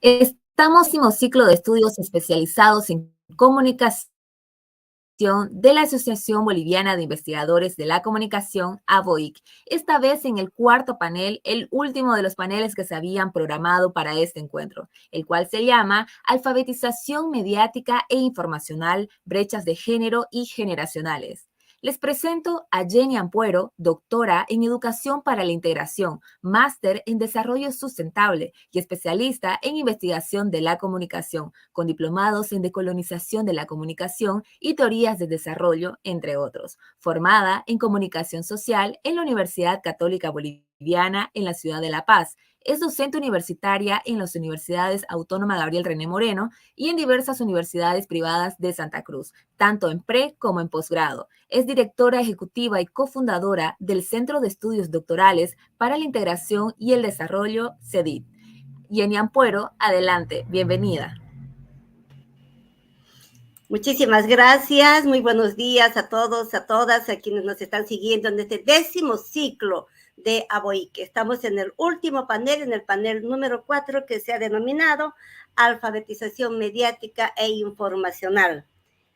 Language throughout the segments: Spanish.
Estamos en un ciclo de estudios especializados en comunicación de la Asociación Boliviana de Investigadores de la Comunicación, ABOIC. Esta vez en el cuarto panel, el último de los paneles que se habían programado para este encuentro, el cual se llama Alfabetización mediática e informacional, brechas de género y generacionales. Les presento a Jenny Ampuero, doctora en Educación para la Integración, máster en Desarrollo Sustentable y especialista en Investigación de la Comunicación, con diplomados en Decolonización de la Comunicación y Teorías de Desarrollo, entre otros. Formada en Comunicación Social en la Universidad Católica Boliviana en la ciudad de La Paz. Es docente universitaria en las Universidades Autónoma Gabriel René Moreno y en diversas universidades privadas de Santa Cruz, tanto en pre como en posgrado. Es directora ejecutiva y cofundadora del Centro de Estudios Doctorales para la Integración y el Desarrollo, CEDID. Jenny Ampuero, adelante, bienvenida. Muchísimas gracias, muy buenos días a todos, a todas, a quienes nos están siguiendo en este 10º ciclo de ABOIC. Estamos en el último panel, en el panel número 4, que se ha denominado Alfabetización mediática e informacional,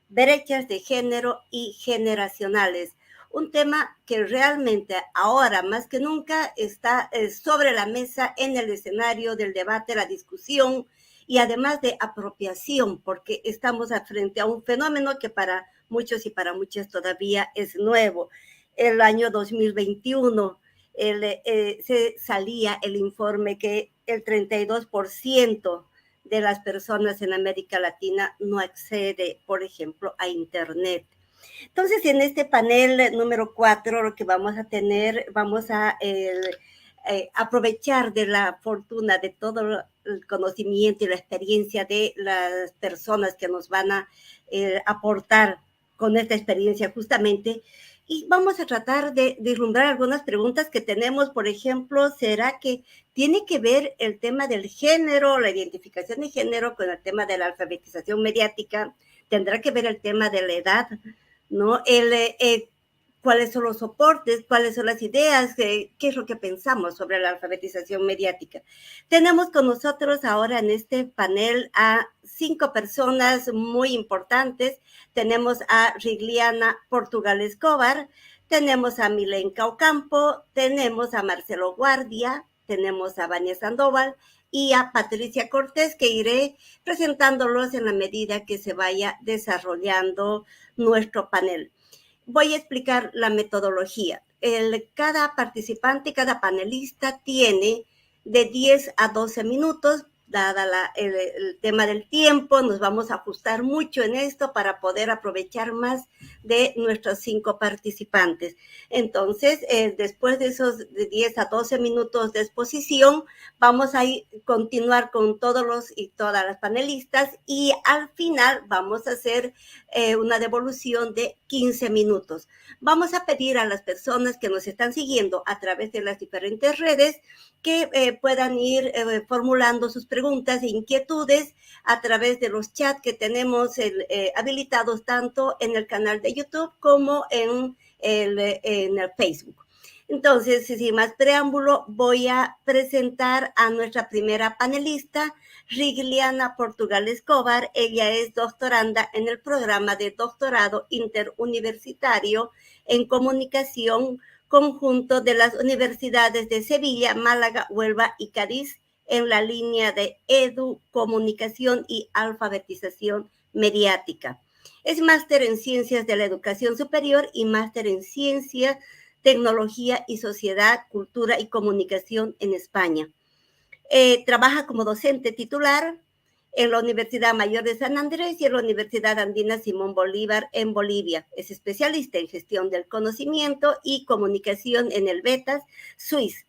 brechas de género y generacionales. Un tema que realmente ahora más que nunca está sobre la mesa, en el escenario del debate, la discusión, y además de apropiación, porque estamos frente a un fenómeno que para muchos y para muchas todavía es nuevo. El año 2021 se salía el informe que el 32% de las personas en América Latina no accede, por ejemplo, a Internet. Entonces, en este panel número 4, lo que vamos a tener, vamos a aprovechar de la fortuna, de todo el conocimiento y la experiencia de las personas que nos van a aportar con esta experiencia justamente, y vamos a tratar de vislumbrar algunas preguntas que tenemos. Por ejemplo, ¿será que tiene que ver el tema del género, la identificación de género, con el tema de la alfabetización mediática? ¿Tendrá que ver el tema de la edad? ¿No? ¿Cuáles son los soportes? ¿Cuáles son las ideas? ¿Qué es lo que pensamos sobre la alfabetización mediática? Tenemos con nosotros ahora en este panel a 5 personas muy importantes. Tenemos a Rigliana Portugal Escobar, tenemos a Milenka Ocampo, tenemos a Marcelo Guardia, tenemos a Vania Sandoval y a Patricia Cortés, que iré presentándolos en la medida que se vaya desarrollando nuestro panel. Voy a explicar la metodología. Cada participante, cada panelista tiene de 10 a 12 minutos. Dada el tema del tiempo, nos vamos a ajustar mucho en esto para poder aprovechar más de nuestros 5 participantes. Entonces, después de esos de 10 a 12 minutos de exposición, vamos a continuar con todos los y todas las panelistas, y al final vamos a hacer una devolución de 15 minutos. Vamos a pedir a las personas que nos están siguiendo a través de las diferentes redes que puedan ir formulando sus preguntas e inquietudes a través de los chats que tenemos habilitados tanto en el canal de YouTube como en el Facebook. Entonces, sin más preámbulo, voy a presentar a nuestra primera panelista, Rigliana Portugal Escobar. Ella es doctoranda en el programa de doctorado interuniversitario en comunicación conjunto de las universidades de Sevilla, Málaga, Huelva y Cádiz, en la línea de comunicación y alfabetización mediática. Es máster en Ciencias de la Educación Superior y máster en Ciencias, Tecnología y Sociedad, Cultura y Comunicación en España. Trabaja como docente titular en la Universidad Mayor de San Andrés y en la Universidad Andina Simón Bolívar en Bolivia. Es especialista en gestión del conocimiento y comunicación en el BETAS Suiza,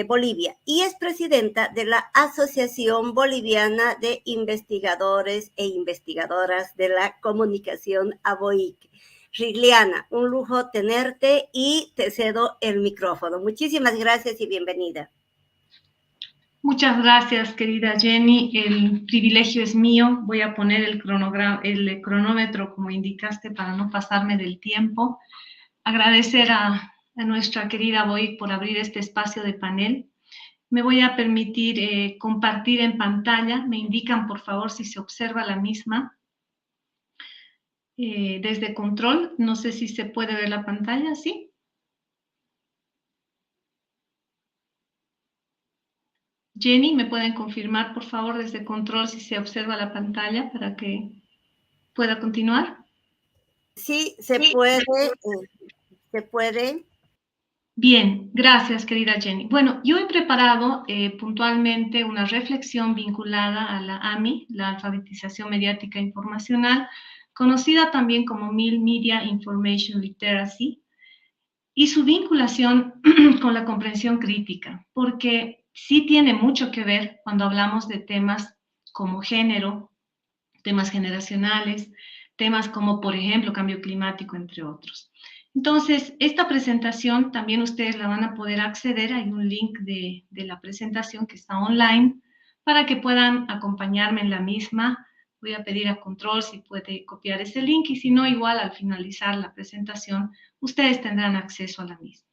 Bolivia, y es presidenta de la Asociación Boliviana de Investigadores e Investigadoras de la Comunicación, ABOIC. Rigliana, un lujo tenerte y te cedo el micrófono. Muchísimas gracias y bienvenida. Muchas gracias, querida Jenny. El privilegio es mío. Voy a poner el cronómetro, como indicaste, para no pasarme del tiempo. Agradecer a nuestra querida ABOIC por abrir este espacio de panel. Me voy a permitir compartir en pantalla. Me indican, por favor, si se observa la misma. Desde control, no sé si se puede ver la pantalla, ¿sí? Jenny, ¿me pueden confirmar, por favor, desde control si se observa la pantalla para que pueda continuar? Sí, se puede, se puede. Bien, gracias, querida Jenny. Bueno, yo he preparado puntualmente una reflexión vinculada a la AMI, la alfabetización mediática informacional, conocida también como Media Information Literacy, y su vinculación con la comprensión crítica, porque sí tiene mucho que ver cuando hablamos de temas como género, temas generacionales, temas como, por ejemplo, cambio climático, entre otros. Entonces, esta presentación también ustedes la van a poder acceder, hay un link de la presentación que está online para que puedan acompañarme en la misma. Voy a pedir a control si puede copiar ese link y si no, igual al finalizar la presentación, ustedes tendrán acceso a la misma.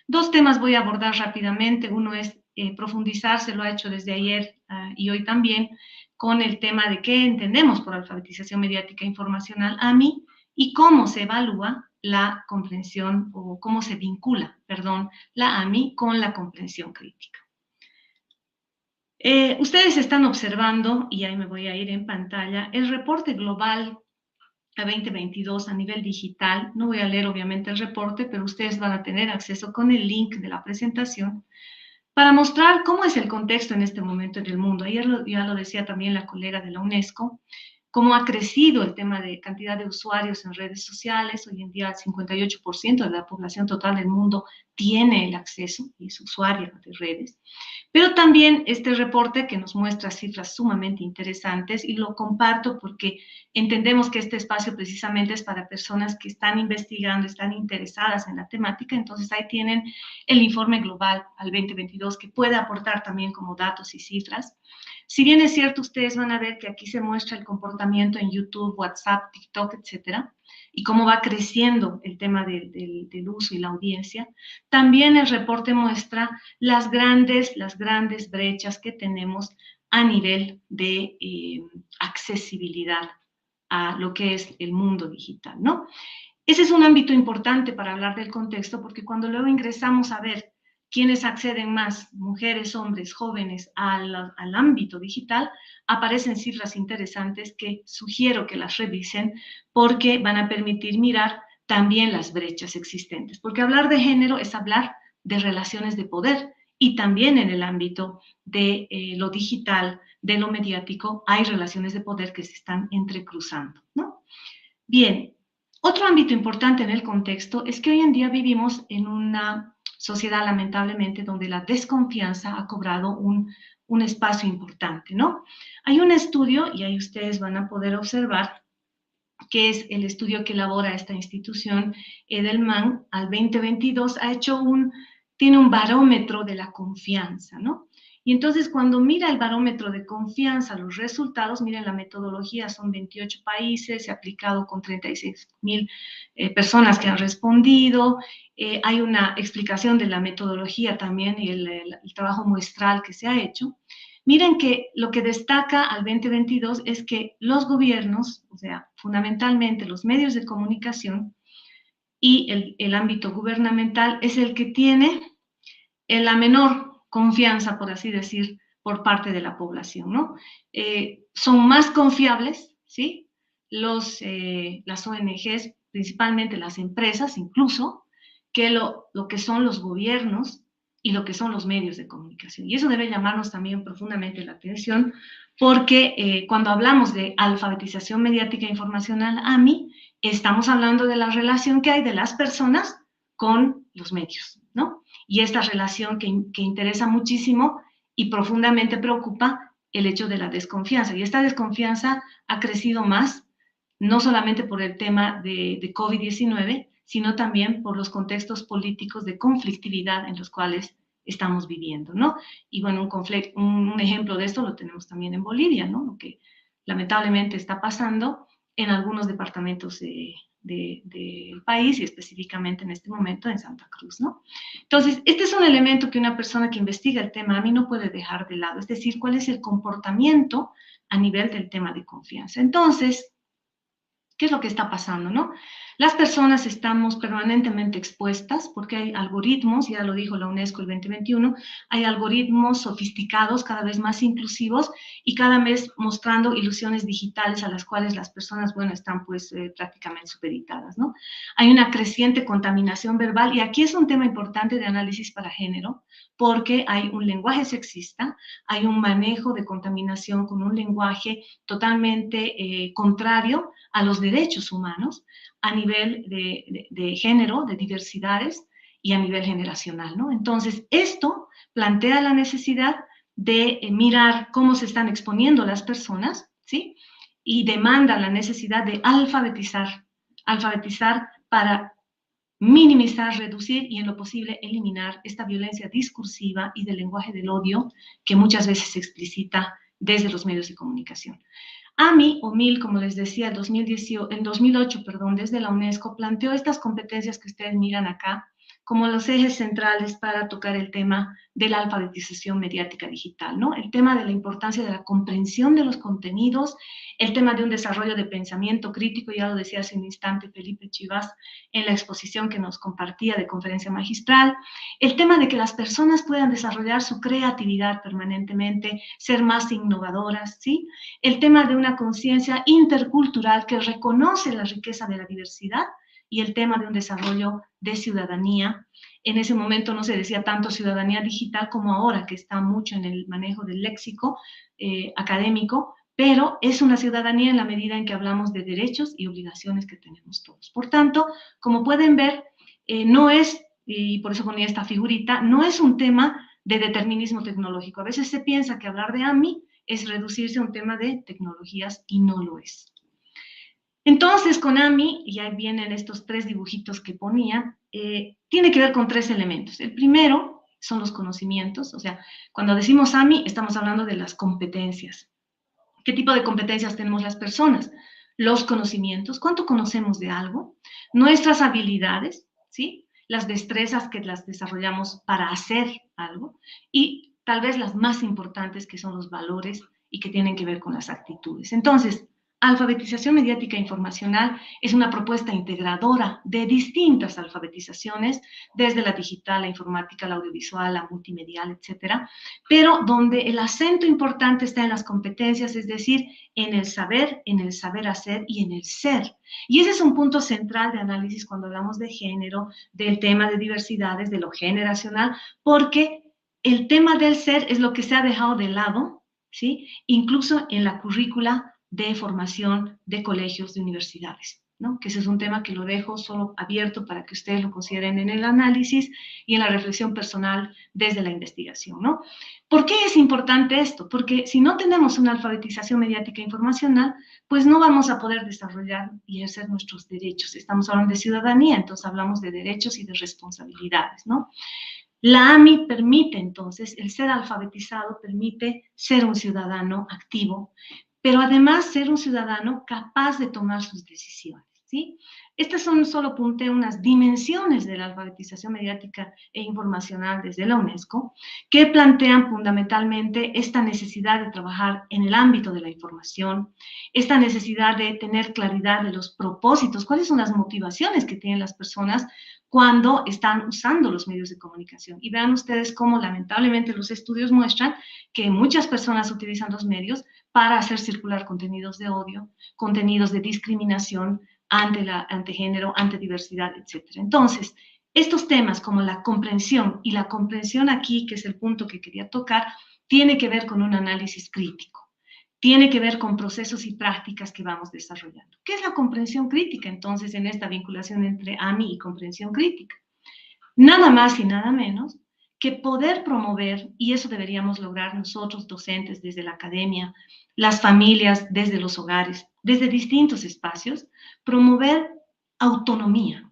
Dos temas voy a abordar rápidamente. Uno es profundizar, se lo ha hecho desde ayer y hoy también, con el tema de qué entendemos por alfabetización mediática informacional AMI y cómo se evalúa la comprensión o cómo se vincula, perdón, la AMI con la comprensión crítica. Ustedes están observando, y ahí me voy a ir en pantalla, el reporte global a 2022 a nivel digital. No voy a leer obviamente el reporte, pero ustedes van a tener acceso con el link de la presentación para mostrar cómo es el contexto en este momento en el mundo. Ayer ya lo decía también la colega de la UNESCO, cómo ha crecido el tema de cantidad de usuarios en redes sociales. Hoy en día el 58% de la población total del mundo tiene el acceso y es usuario de redes. Pero también este reporte que nos muestra cifras sumamente interesantes, y lo comparto porque entendemos que este espacio precisamente es para personas que están investigando, están interesadas en la temática. Entonces ahí tienen el informe global al 2022 que puede aportar también como datos y cifras. Si bien es cierto, ustedes van a ver que aquí se muestra el comportamiento en YouTube, WhatsApp, TikTok, etcétera, y cómo va creciendo el tema del uso y la audiencia. También el reporte muestra las grandes brechas que tenemos a nivel de accesibilidad a lo que es el mundo digital, ¿no? Ese es un ámbito importante para hablar del contexto, porque cuando luego ingresamos a ver quiénes acceden más, mujeres, hombres, jóvenes, al ámbito digital, aparecen cifras interesantes que sugiero que las revisen porque van a permitir mirar también las brechas existentes. Porque hablar de género es hablar de relaciones de poder, y también en el ámbito de lo digital, de lo mediático, hay relaciones de poder que se están entrecruzando, ¿no? Bien, otro ámbito importante en el contexto es que hoy en día vivimos en una sociedad, lamentablemente, donde la desconfianza ha cobrado un espacio importante, ¿no? Hay un estudio, y ahí ustedes van a poder observar, que es el estudio que elabora esta institución, Edelman, al 2022, tiene un barómetro de la confianza, ¿no? Y entonces cuando mira el barómetro de confianza, los resultados, miren la metodología, son 28 países, se ha aplicado con 36,000 personas que han respondido, hay una explicación de la metodología también y el trabajo muestral que se ha hecho. Miren que lo que destaca al 2022 es que los gobiernos, o sea, fundamentalmente los medios de comunicación y el ámbito gubernamental, es el que tiene la menor confianza, por así decir, por parte de la población, ¿no? Son más confiables, ¿sí? Las ONGs, principalmente las empresas, incluso, que lo que son los gobiernos y lo que son los medios de comunicación. Y eso debe llamarnos también profundamente la atención, porque cuando hablamos de alfabetización mediática informacional, AMI, estamos hablando de la relación que hay de las personas con los medios, ¿no? Y esta relación que interesa muchísimo y profundamente preocupa el hecho de la desconfianza. Y esta desconfianza ha crecido más, no solamente por el tema de COVID-19, sino también por los contextos políticos de conflictividad en los cuales estamos viviendo, ¿no? Y bueno, un ejemplo de esto lo tenemos también en Bolivia, ¿no? Lo que lamentablemente está pasando en algunos departamentos de del país y específicamente en este momento en Santa Cruz, ¿no? Entonces, este es un elemento que una persona que investiga el tema AMI no puede dejar de lado, es decir, cuál es el comportamiento a nivel del tema de confianza. Entonces, ¿qué es lo que está pasando, no? Las personas estamos permanentemente expuestas porque hay algoritmos, ya lo dijo la UNESCO el 2021, hay algoritmos sofisticados, cada vez más inclusivos y cada vez mostrando ilusiones digitales a las cuales las personas, bueno, están pues prácticamente supeditadas, ¿no? Hay una creciente contaminación verbal y aquí es un tema importante de análisis para género porque hay un lenguaje sexista, hay un manejo de contaminación con un lenguaje totalmente contrario a los derechos humanos, a nivel de género, de diversidades y a nivel generacional, ¿no? Entonces, esto plantea la necesidad de mirar cómo se están exponiendo las personas, ¿sí? Y demanda la necesidad de alfabetizar para minimizar, reducir y en lo posible eliminar esta violencia discursiva y del lenguaje del odio que muchas veces se explicita desde los medios de comunicación. AMI, o MIL, como les decía, en 2008, desde la UNESCO, planteó estas competencias que ustedes miran acá como los ejes centrales para tocar el tema de la alfabetización mediática digital, ¿no? El tema de la importancia de la comprensión de los contenidos, el tema de un desarrollo de pensamiento crítico, ya lo decía hace un instante Felipe Chivas en la exposición que nos compartía de conferencia magistral, el tema de que las personas puedan desarrollar su creatividad permanentemente, ser más innovadoras, ¿sí? El tema de una conciencia intercultural que reconoce la riqueza de la diversidad y el tema de un desarrollo de ciudadanía. En ese momento no se decía tanto ciudadanía digital como ahora, que está mucho en el manejo del léxico académico, pero es una ciudadanía en la medida en que hablamos de derechos y obligaciones que tenemos todos. Por tanto, como pueden ver, no es, y por eso ponía esta figurita, no es un tema de determinismo tecnológico. A veces se piensa que hablar de AMI es reducirse a un tema de tecnologías y no lo es. Entonces, con AMI, y ahí vienen estos 3 dibujitos que ponía, tiene que ver con 3 elementos. El primero son los conocimientos, o sea, cuando decimos AMI, estamos hablando de las competencias. ¿Qué tipo de competencias tenemos las personas? Los conocimientos, ¿cuánto conocemos de algo? Nuestras habilidades, ¿sí? Las destrezas que las desarrollamos para hacer algo, y tal vez las más importantes que son los valores y que tienen que ver con las actitudes. Entonces, alfabetización mediática informacional es una propuesta integradora de distintas alfabetizaciones, desde la digital, la informática, la audiovisual, la multimedial, etcétera, pero donde el acento importante está en las competencias, es decir, en el saber hacer y en el ser. Y ese es un punto central de análisis cuando hablamos de género, del tema de diversidades, de lo generacional, porque el tema del ser es lo que se ha dejado de lado, ¿sí? Incluso en la currícula de formación de colegios, de universidades, ¿no? Que ese es un tema que lo dejo solo abierto para que ustedes lo consideren en el análisis y en la reflexión personal desde la investigación, ¿no? ¿Por qué es importante esto? Porque si no tenemos una alfabetización mediática informacional, pues no vamos a poder desarrollar y ejercer nuestros derechos. Estamos hablando de ciudadanía, entonces hablamos de derechos y de responsabilidades, ¿no? La AMI permite entonces, el ser alfabetizado permite ser un ciudadano activo, pero además ser un ciudadano capaz de tomar sus decisiones, ¿sí? Estas son, solo apunté unas dimensiones de la alfabetización mediática e informacional desde la UNESCO, que plantean fundamentalmente esta necesidad de trabajar en el ámbito de la información, esta necesidad de tener claridad de los propósitos, cuáles son las motivaciones que tienen las personas cuando están usando los medios de comunicación. Y vean ustedes cómo lamentablemente los estudios muestran que muchas personas utilizan los medios para hacer circular contenidos de odio, contenidos de discriminación ante género, ante diversidad, etc. Entonces, estos temas como la comprensión, y la comprensión aquí, que es el punto que quería tocar, tiene que ver con un análisis crítico. Tiene que ver con procesos y prácticas que vamos desarrollando. ¿Qué es la comprensión crítica, entonces, en esta vinculación entre AMI y comprensión crítica? Nada más y nada menos que poder promover, y eso deberíamos lograr nosotros docentes desde la academia, las familias desde los hogares, desde distintos espacios, promover autonomía.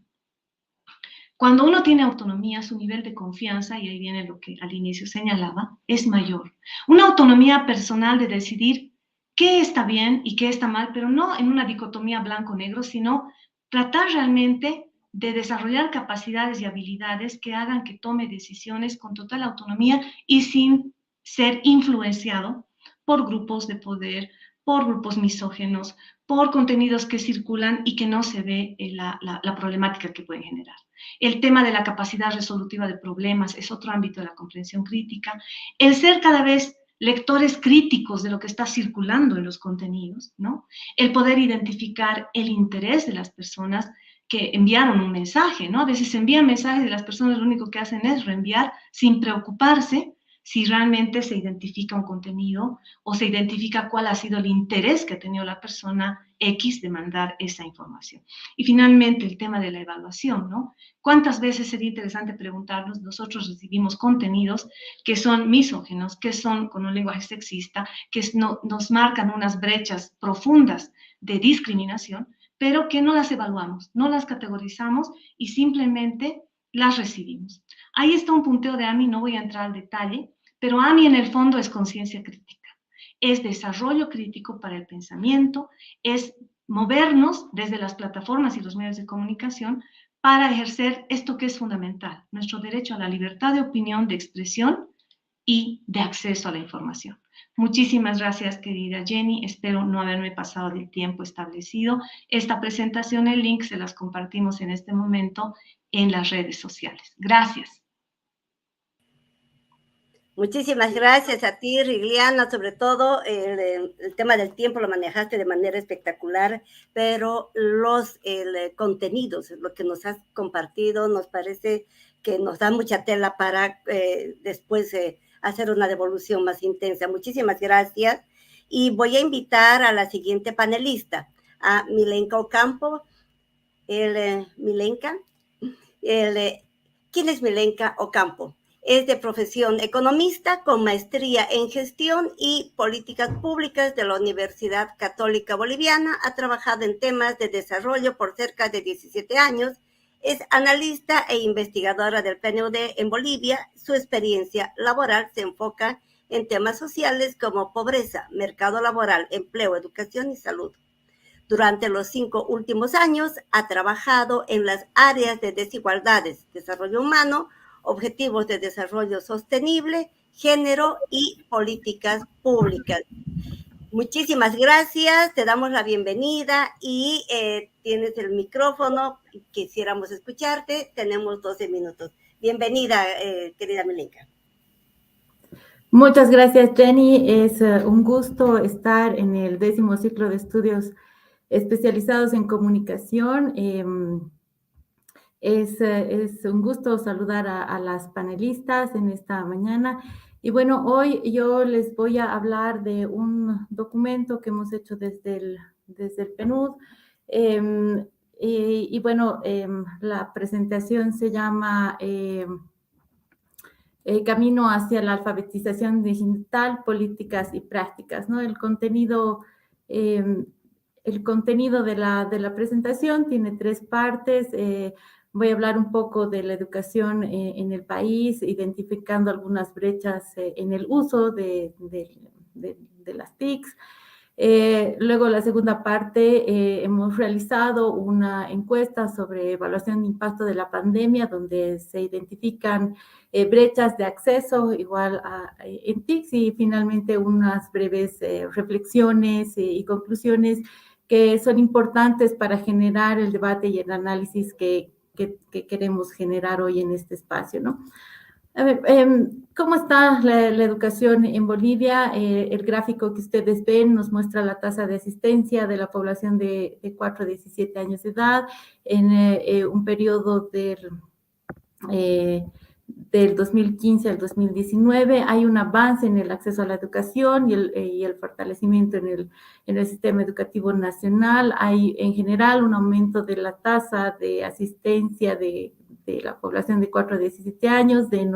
Cuando uno tiene autonomía, su nivel de confianza, y ahí viene lo que al inicio señalaba, es mayor. Una autonomía personal de decidir qué está bien y qué está mal, pero no en una dicotomía blanco-negro, sino tratar realmente de desarrollar capacidades y habilidades que hagan que tome decisiones con total autonomía y sin ser influenciado por grupos de poder, por grupos misógenos, por contenidos que circulan y que no se ve la problemática que pueden generar. El tema de la capacidad resolutiva de problemas es otro ámbito de la comprensión crítica. El ser cada vez lectores críticos de lo que está circulando en los contenidos, ¿no? El poder identificar el interés de las personas que enviaron un mensaje, ¿no? A veces se envían mensajes y las personas lo único que hacen es reenviar sin preocuparse si realmente se identifica un contenido o se identifica cuál ha sido el interés que ha tenido la persona X de mandar esa información. Y finalmente el tema de la evaluación, ¿no? ¿Cuántas veces sería interesante preguntarnos, nosotros recibimos contenidos que son misóginos, que son con un lenguaje sexista, que nos marcan unas brechas profundas de discriminación, pero que no las evaluamos, no las categorizamos y simplemente las recibimos? Ahí está un punteo de AMI, no voy a entrar al detalle, pero AMI en el fondo es conciencia crítica, es desarrollo crítico para el pensamiento, es movernos desde las plataformas y los medios de comunicación para ejercer esto que es fundamental, nuestro derecho a la libertad de opinión, de expresión y de acceso a la información. Muchísimas gracias, querida Jenny. Espero no haberme pasado del tiempo establecido. Esta presentación, el link, se las compartimos en este momento en las redes sociales. Gracias. Muchísimas gracias a ti, Rigliana, sobre todo el tema del tiempo lo manejaste de manera espectacular, pero el contenidos, lo que nos has compartido, nos parece que nos da mucha tela para después hacer una devolución más intensa. Muchísimas gracias. Y voy a invitar a la siguiente panelista, a Milenka Ocampo. Milenka, ¿quién es Milenka Ocampo? Es de profesión economista con maestría en gestión y políticas públicas de la Universidad Católica Boliviana. Ha trabajado en temas de desarrollo por cerca de 17 años. Es analista e investigadora del PNUD en Bolivia. Su experiencia laboral se enfoca en temas sociales como pobreza, mercado laboral, empleo, educación y salud. Durante los 5 últimos años ha trabajado en las áreas de desigualdades, desarrollo humano, objetivos de desarrollo sostenible, género y políticas públicas. Muchísimas gracias, te damos la bienvenida y tienes el micrófono, quisiéramos escucharte, tenemos 12 minutos. Bienvenida, querida Milenka. Muchas gracias, Jenny. Es un gusto estar en el 10º ciclo de estudios especializados en comunicación. Es un gusto saludar a las panelistas en esta mañana. Y bueno, hoy yo les voy a hablar de un documento que hemos hecho desde el PNUD. Y bueno, la presentación se llama Camino hacia la alfabetización digital, políticas y prácticas, ¿no? El contenido de la presentación tiene 3 partes. Voy a hablar un poco de la educación en el país, identificando algunas brechas en el uso de las TICs. Luego, la segunda parte, hemos realizado una encuesta sobre evaluación de impacto de la pandemia, donde se identifican brechas de acceso igual en TICs, y finalmente unas breves reflexiones y conclusiones que son importantes para generar el debate y el análisis que queremos generar hoy en este espacio, ¿no? A ver, ¿cómo está la educación en Bolivia? El gráfico que ustedes ven nos muestra la tasa de asistencia de la población de 4 a 17 años de edad en un periodo del 2015 al 2019. Hay un avance en el acceso a la educación y el fortalecimiento en el sistema educativo nacional. Hay en general un aumento de la tasa de asistencia de la población de 4 a 17 años del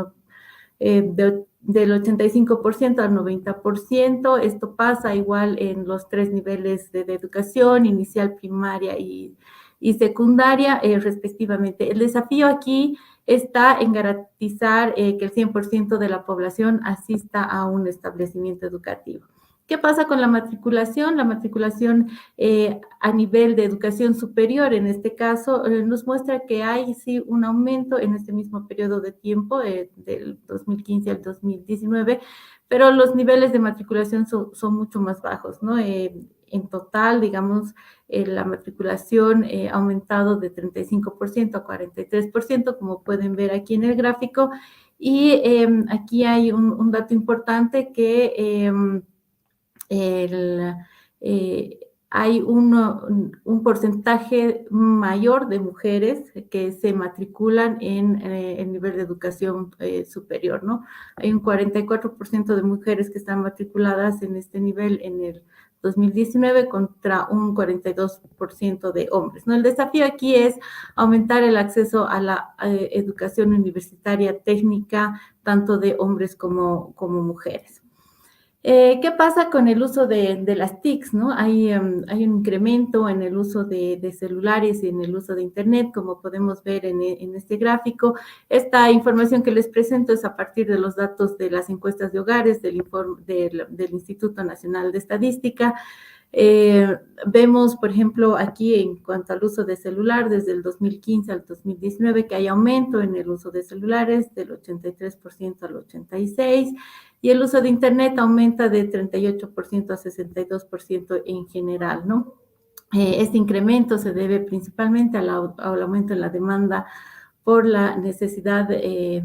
85% al 90%. Esto pasa igual en los 3 niveles de educación, inicial, primaria y secundaria, respectivamente. El desafío aquí está en garantizar que el 100% de la población asista a un establecimiento educativo. ¿Qué pasa con la matriculación? La matriculación a nivel de educación superior, en este caso, nos muestra que hay sí un aumento en este mismo periodo de tiempo, del 2015 al 2019, pero los niveles de matriculación son mucho más bajos, ¿no? En total, digamos, la matriculación ha aumentado de 35% a 43%, como pueden ver aquí en el gráfico, y aquí hay un dato importante que hay un porcentaje mayor de mujeres que se matriculan en el nivel de educación superior, ¿no? Hay un 44% de mujeres que están matriculadas en este nivel en el 2019 contra un 42% de hombres, ¿no? El desafío aquí es aumentar el acceso a la educación universitaria técnica, tanto de hombres como mujeres. ¿Qué pasa con el uso de las TICs, ¿no? Hay un incremento en el uso de celulares y en el uso de Internet, como podemos ver en este gráfico. Esta información que les presento es a partir de los datos de las encuestas de hogares del Instituto Nacional de Estadística. Vemos, por ejemplo, aquí en cuanto al uso de celular, desde el 2015 al 2019, que hay aumento en el uso de celulares del 83% al 86%, y el uso de Internet aumenta de 38% a 62% en general, ¿no? Este incremento se debe principalmente al aumento en la demanda por la necesidad de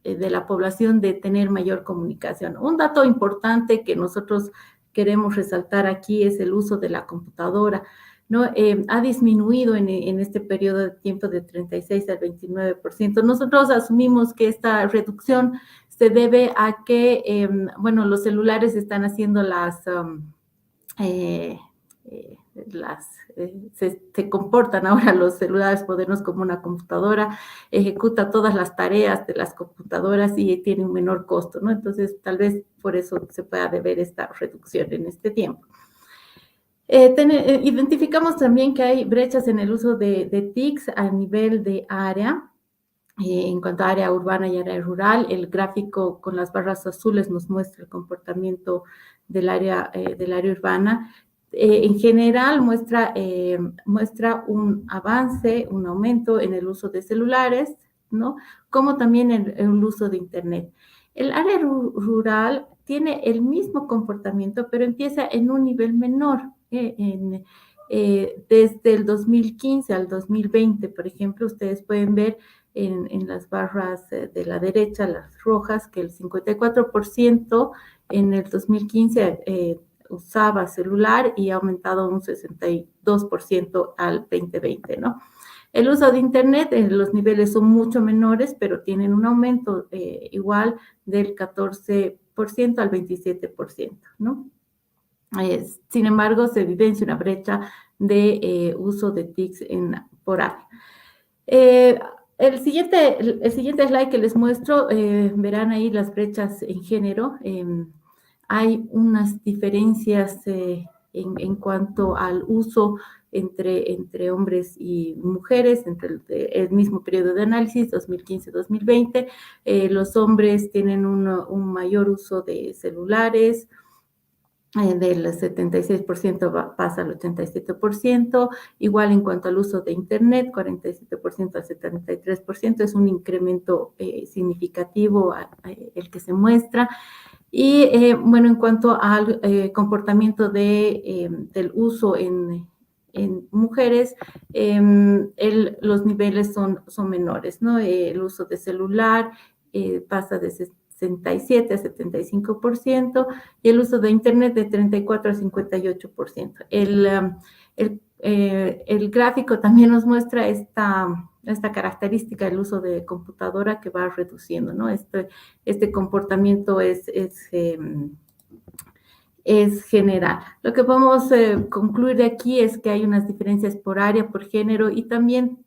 la población de tener mayor comunicación. Un dato importante que nosotros queremos resaltar aquí es el uso de la computadora, ¿no? Ha disminuido en este periodo de tiempo de 36 al 29%. Nosotros asumimos que esta reducción se debe a que, bueno, los celulares están haciendo se comportan ahora los celulares modernos como una computadora, ejecuta todas las tareas de las computadoras y tiene un menor costo, ¿no? Entonces, tal vez por eso se pueda deber esta reducción en este tiempo. Identificamos también que hay brechas en el uso de TICs a nivel de área. En cuanto a área urbana y área rural, el gráfico con las barras azules nos muestra el comportamiento del área urbana. En general muestra un avance, un aumento en el uso de celulares, ¿no? Como también en el uso de Internet. El área rural tiene el mismo comportamiento, pero empieza en un nivel menor. Desde el 2015 al 2020, por ejemplo, ustedes pueden ver en las barras de la derecha, las rojas, que el 54% en el 2015 usaba celular y ha aumentado un 62% al 2020, ¿no? El uso de Internet, los niveles son mucho menores, pero tienen un aumento igual del 14% al 27%, ¿no? Sin embargo, se evidencia una brecha de uso de TICs por área. El siguiente slide que les muestro, verán ahí las brechas en género. Hay unas diferencias en cuanto al uso entre hombres y mujeres, entre el mismo periodo de análisis, 2015-2020. Los hombres tienen un mayor uso de celulares, del 76% pasa al 87%, igual en cuanto al uso de Internet, 47% al 73%, es un incremento significativo el que se muestra. Y bueno, en cuanto al comportamiento del uso en mujeres, los niveles son menores, ¿no? El uso de celular pasa de 67 a 75%, y el uso de Internet de 34 a 58%. El gráfico también nos muestra esta característica del uso de computadora que va reduciendo, ¿no? Este comportamiento es general. Lo que podemos concluir de aquí es que hay unas diferencias por área, por género, y también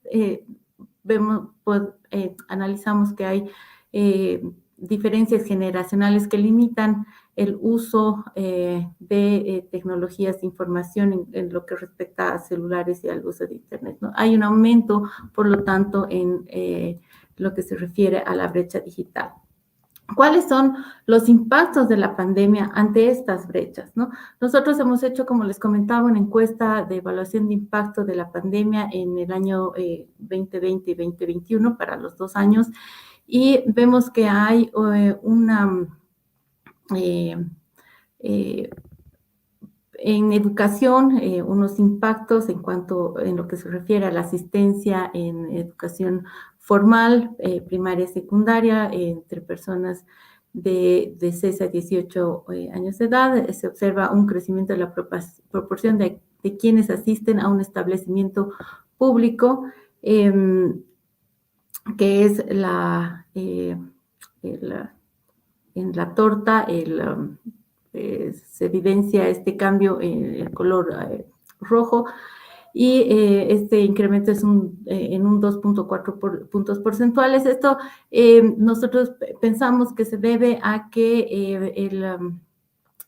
analizamos que hay diferencias generacionales que limitan el uso de tecnologías de información en lo que respecta a celulares y al uso de Internet, ¿no? Hay un aumento, por lo tanto, en lo que se refiere a la brecha digital. ¿Cuáles son los impactos de la pandemia ante estas brechas, ¿no? Nosotros hemos hecho, como les comentaba, una encuesta de evaluación de impacto de la pandemia en el año 2020 y 2021 para los 2 años, y vemos que hay en educación, unos impactos en lo que se refiere a la asistencia en educación formal, primaria y secundaria, entre personas de 6 a 18 años de edad. Se observa un crecimiento de la proporción de quienes asisten a un establecimiento público, que es en la torta, se evidencia este cambio en el color rojo, y este incremento es en un 2.4 puntos porcentuales. Esto nosotros pensamos que se debe a que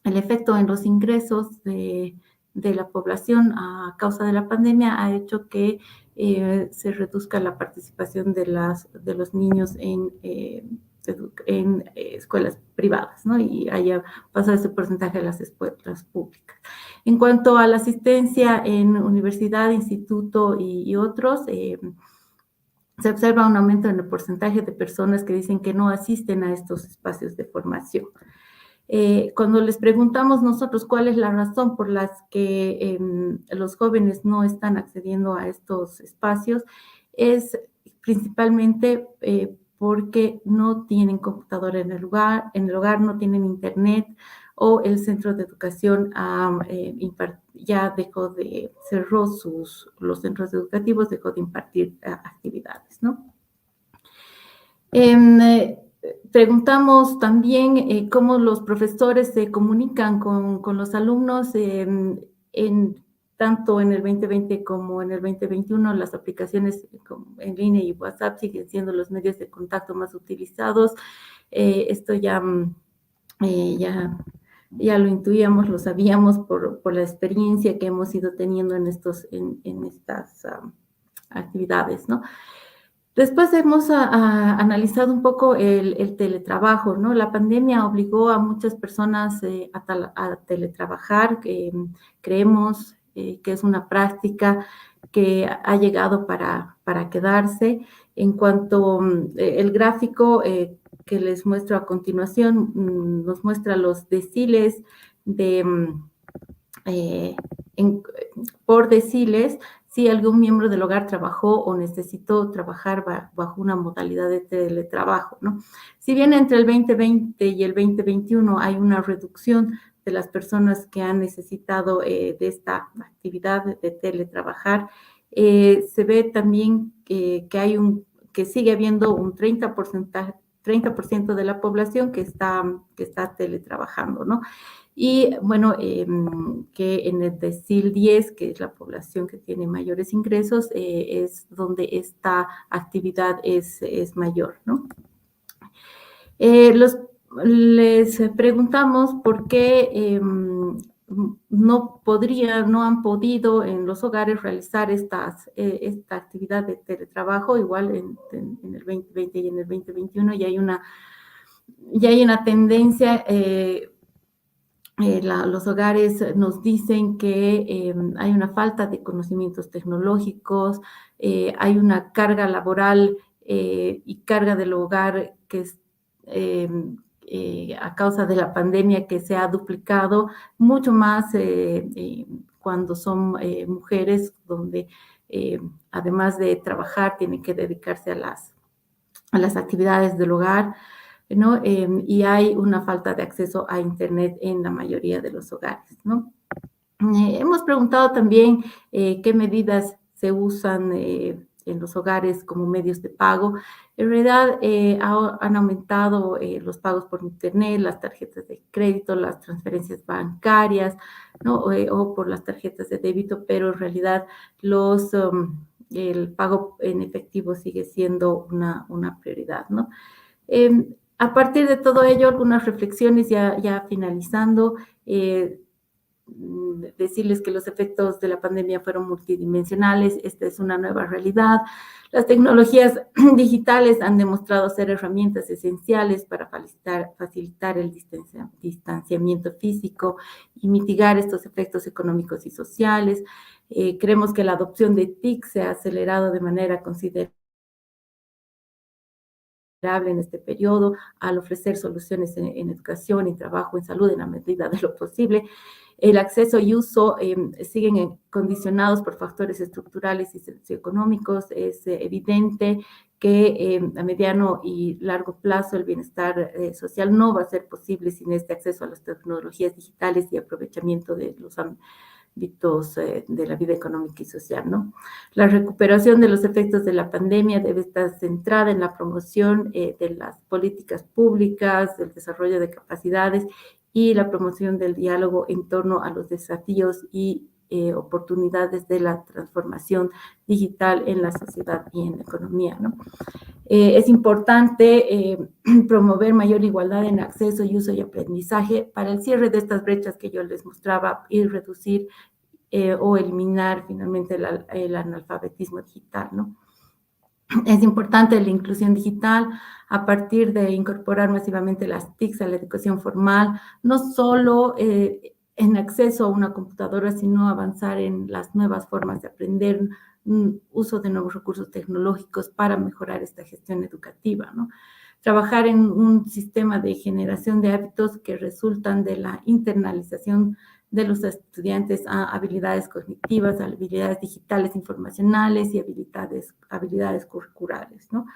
el efecto en los ingresos de la población a causa de la pandemia ha hecho que se reduzca la participación de los niños en escuelas privadas, ¿no? Y haya pasado ese porcentaje a las escuelas públicas. En cuanto a la asistencia en universidad, instituto y otros, se observa un aumento en el porcentaje de personas que dicen que no asisten a estos espacios de formación. Cuando les preguntamos nosotros cuál es la razón por la que los jóvenes no están accediendo a estos espacios, es principalmente porque no tienen computadora en el hogar, no tienen internet, o el centro de educación ya cerró los centros educativos, dejó de impartir actividades, ¿no? Preguntamos también cómo los profesores se comunican con los alumnos, tanto en el 2020 como en el 2021. Las aplicaciones en línea y WhatsApp siguen siendo los medios de contacto más utilizados. Esto ya lo intuíamos, lo sabíamos por la experiencia que hemos ido teniendo en estas actividades, ¿no? Después hemos analizado un poco el teletrabajo, ¿no? La pandemia obligó a muchas personas a teletrabajar. Creemos que es una práctica que ha llegado para quedarse. En cuanto el gráfico que les muestro a continuación nos muestra los deciles por deciles, si algún miembro del hogar trabajó o necesitó trabajar bajo una modalidad de teletrabajo, ¿no? Si bien entre el 2020 y el 2021 hay una reducción de las personas que han necesitado de esta actividad de teletrabajar, se ve también que sigue habiendo un 30% de la población que está teletrabajando, ¿no? Y bueno, que en el decil 10, que es la población que tiene mayores ingresos, es donde esta actividad es mayor, ¿no? Les preguntamos por qué no han podido en los hogares realizar esta actividad de teletrabajo, igual en el 2020 y en el 2021 ya hay una tendencia. Los hogares nos dicen que hay una falta de conocimientos tecnológicos, hay una carga laboral y carga del hogar que es a causa de la pandemia que se ha duplicado, mucho más cuando son mujeres, donde además de trabajar tienen que dedicarse a las actividades del hogar, ¿no? Y hay una falta de acceso a Internet en la mayoría de los hogares, ¿no? Hemos preguntado también qué medidas se usan en los hogares como medios de pago. En realidad han aumentado los pagos por Internet, las tarjetas de crédito, las transferencias bancarias, ¿no? O por las tarjetas de débito, pero en realidad el pago en efectivo sigue siendo una prioridad, ¿no? A partir de todo ello, algunas reflexiones ya finalizando. decirles que los efectos de la pandemia fueron multidimensionales. Esta es una nueva realidad. Las tecnologías digitales han demostrado ser herramientas esenciales para facilitar el distanciamiento físico y mitigar estos efectos económicos y sociales. Creemos que la adopción de TIC se ha acelerado de manera considerable en este periodo al ofrecer soluciones en educación, en trabajo, en salud, en la medida de lo posible. El acceso y uso siguen condicionados por factores estructurales y socioeconómicos. Es evidente que a mediano y largo plazo el bienestar social no va a ser posible sin este acceso a las tecnologías digitales y aprovechamiento de los ámbitos de la vida económica y social, ¿no? La recuperación de los efectos de la pandemia debe estar centrada en la promoción de las políticas públicas, del desarrollo de capacidades y la promoción del diálogo en torno a los desafíos y oportunidades de la transformación digital en la sociedad y en la economía, ¿no? Es importante promover mayor igualdad en acceso, uso y aprendizaje para el cierre de estas brechas que yo les mostraba y reducir o eliminar finalmente el analfabetismo digital, ¿no? Es importante la inclusión digital a partir de incorporar masivamente las TICs a la educación formal, no solo en acceso a una computadora, sino avanzar en las nuevas formas de aprender, uso de nuevos recursos tecnológicos para mejorar esta gestión educativa, ¿no? Trabajar en un sistema de generación de hábitos que resultan de la internalización de los estudiantes a habilidades cognitivas, habilidades digitales informacionales y habilidades curriculares, ¿no?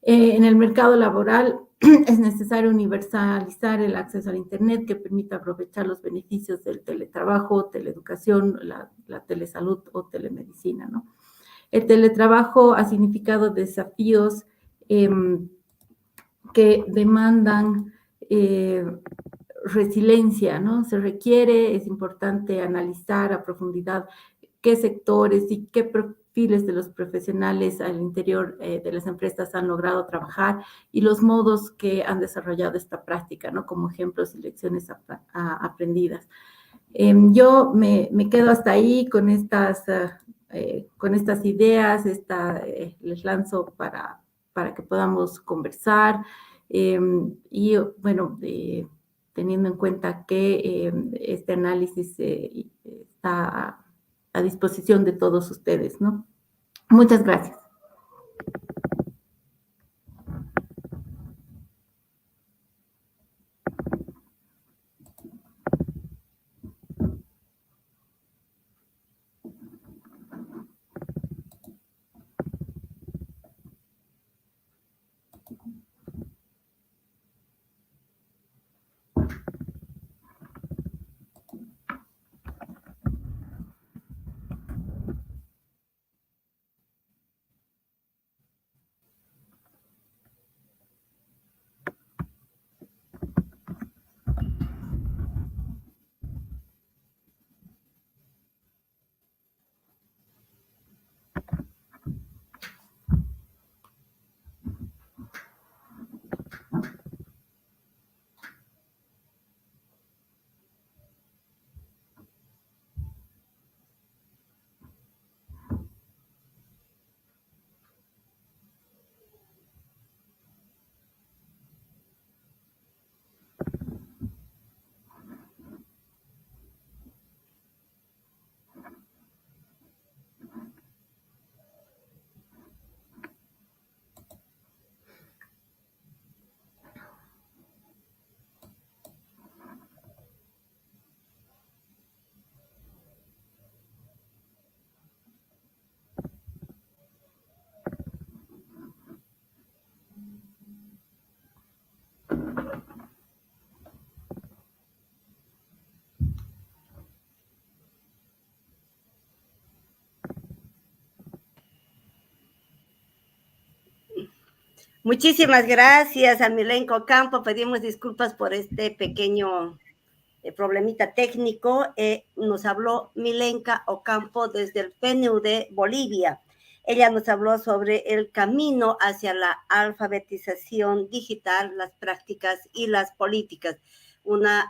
En el mercado laboral es necesario universalizar el acceso al Internet que permita aprovechar los beneficios del teletrabajo, teleeducación, la telesalud o telemedicina, ¿no? El teletrabajo ha significado desafíos que demandan resiliencia, ¿no? Se requiere, es importante analizar a profundidad qué sectores y qué perfiles de los profesionales al interior de las empresas han logrado trabajar y los modos que han desarrollado esta práctica, ¿no? Como ejemplos y lecciones aprendidas. Yo me quedo hasta ahí con estas ideas, les lanzo para que podamos conversar y bueno, teniendo en cuenta que este análisis está a disposición de todos ustedes, ¿no? Muchas gracias. Muchísimas gracias a Milenka Ocampo. Pedimos disculpas por este pequeño problemita técnico. Nos habló Milenka Ocampo desde el PNUD Bolivia. Ella nos habló sobre el camino hacia la alfabetización digital, las prácticas y las políticas. una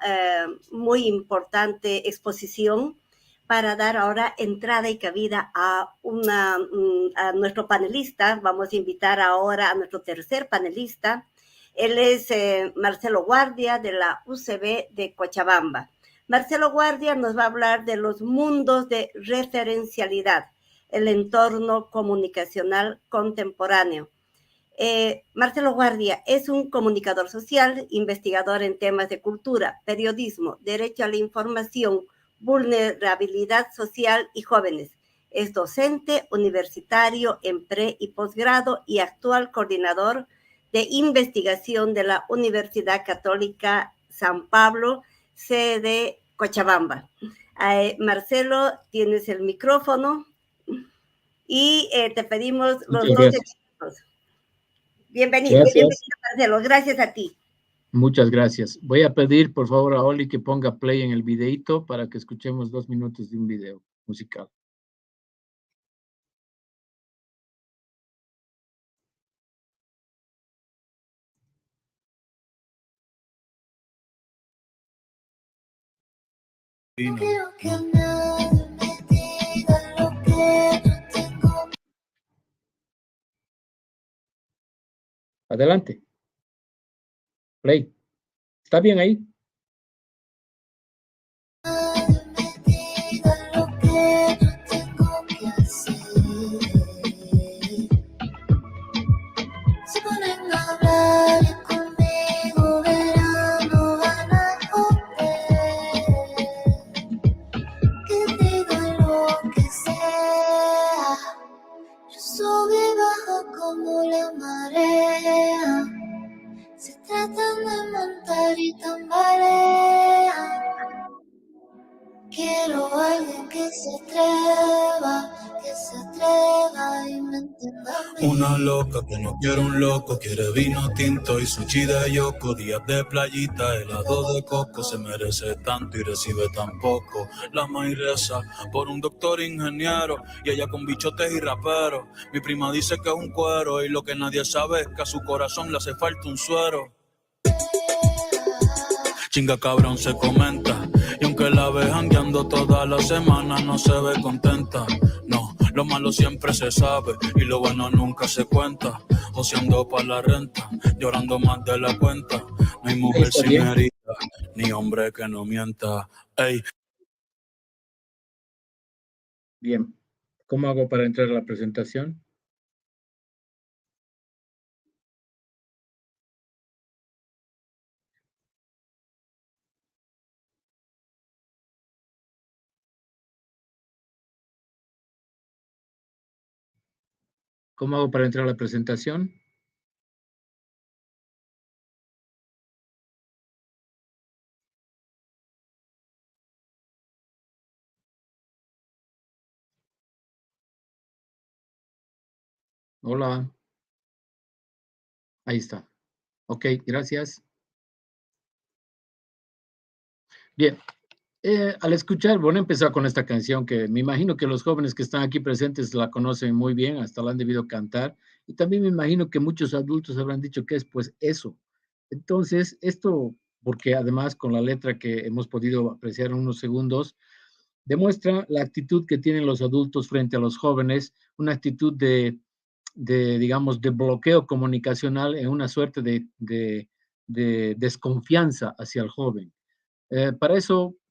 muy importante exposición para dar ahora entrada y cabida a nuestro panelista. Vamos a invitar ahora a nuestro tercer panelista. Él es Marcelo Guardia, de la UCB de Cochabamba. Marcelo Guardia nos va a hablar de los mundos de referencialidad, el entorno comunicacional contemporáneo. Marcelo Guardia es un comunicador social, investigador en temas de cultura, periodismo, derecho a la información, vulnerabilidad social y jóvenes. Es docente universitario en pre y posgrado y actual coordinador de investigación de la Universidad Católica San Pablo, sede Cochabamba. Marcelo, tienes el micrófono y te pedimos los 12 minutos. Bienvenido, Marcelo, gracias a ti. Muchas gracias. Voy a pedir, por favor, a Oli que ponga play en el videíto para que escuchemos 2 minutos de un video musical. No quiero que nadie me diga lo que yo tengo. Adelante. Play. ¿Está bien ahí? Nadie me diga lo que yo tengo que hacer. Se ponen a hablar y conmigo verán, no van a joder. Que digan lo que sea. Yo subo y bajo como la marea. Se tratan de montar y tambalean. Quiero a alguien que se atreva y me entienda a mí. Una loca que no quiere un loco, quiere vino tinto y sushi de yoko, días de playita, helado de coco, se merece tanto y recibe tan poco. La maíz reza por un doctor ingeniero y ella con bichotes y raperos. Mi prima dice que es un cuero y lo que nadie sabe es que a su corazón le hace falta un suero. Chinga cabrón se comenta, y aunque la ve jangueando toda la semana no se ve contenta. No, lo malo siempre se sabe y lo bueno nunca se cuenta. Joseando pa' la renta, llorando más de la cuenta. No hay mujer sin herida, ni hombre que no mienta. Ey. Bien. ¿Cómo hago para entrar a la presentación? ¿Cómo hago para entrar a la presentación? Hola. Ahí está. Ok, gracias. Bien. Al escuchar, bueno, empezar con esta canción que me imagino que los jóvenes que están aquí presentes la conocen muy bien, hasta la han debido cantar, y también me imagino que muchos adultos habrán dicho que es pues eso. Entonces, esto, porque además con la letra que hemos podido apreciar en unos segundos, demuestra la actitud que tienen los adultos frente a los jóvenes, una actitud digamos, de bloqueo comunicacional en una suerte de desconfianza hacia el joven.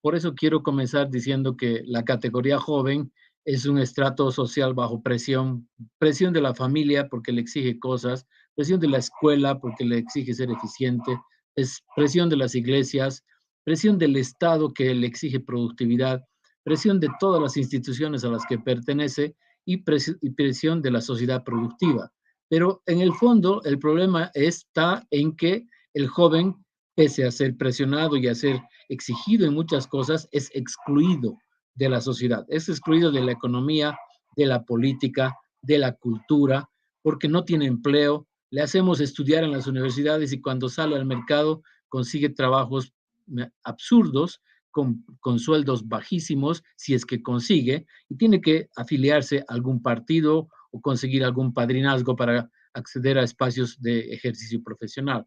Por eso quiero comenzar diciendo que la categoría joven es un estrato social bajo presión, presión de la familia porque le exige cosas, presión de la escuela porque le exige ser eficiente, es presión de las iglesias, presión del Estado que le exige productividad, presión de todas las instituciones a las que pertenece y presión de la sociedad productiva. Pero en el fondo el problema está en que el joven, pese a ser presionado y a ser exigido en muchas cosas, es excluido de la sociedad, es excluido de la economía, de la política, de la cultura, porque no tiene empleo, le hacemos estudiar en las universidades y cuando sale al mercado consigue trabajos absurdos, con sueldos bajísimos, si es que consigue, y tiene que afiliarse a algún partido o conseguir algún padrinazgo para acceder a espacios de ejercicio profesional.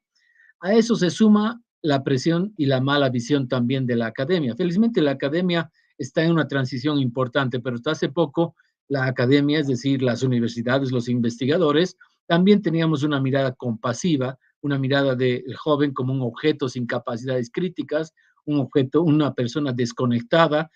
A eso se suma la presión y la mala visión también de la academia. Felizmente la academia está en una transición importante, pero hasta hace poco la academia, es decir, las universidades, los investigadores, también teníamos una mirada compasiva, una mirada del joven como un objeto sin capacidades críticas, un objeto, una persona desconectada,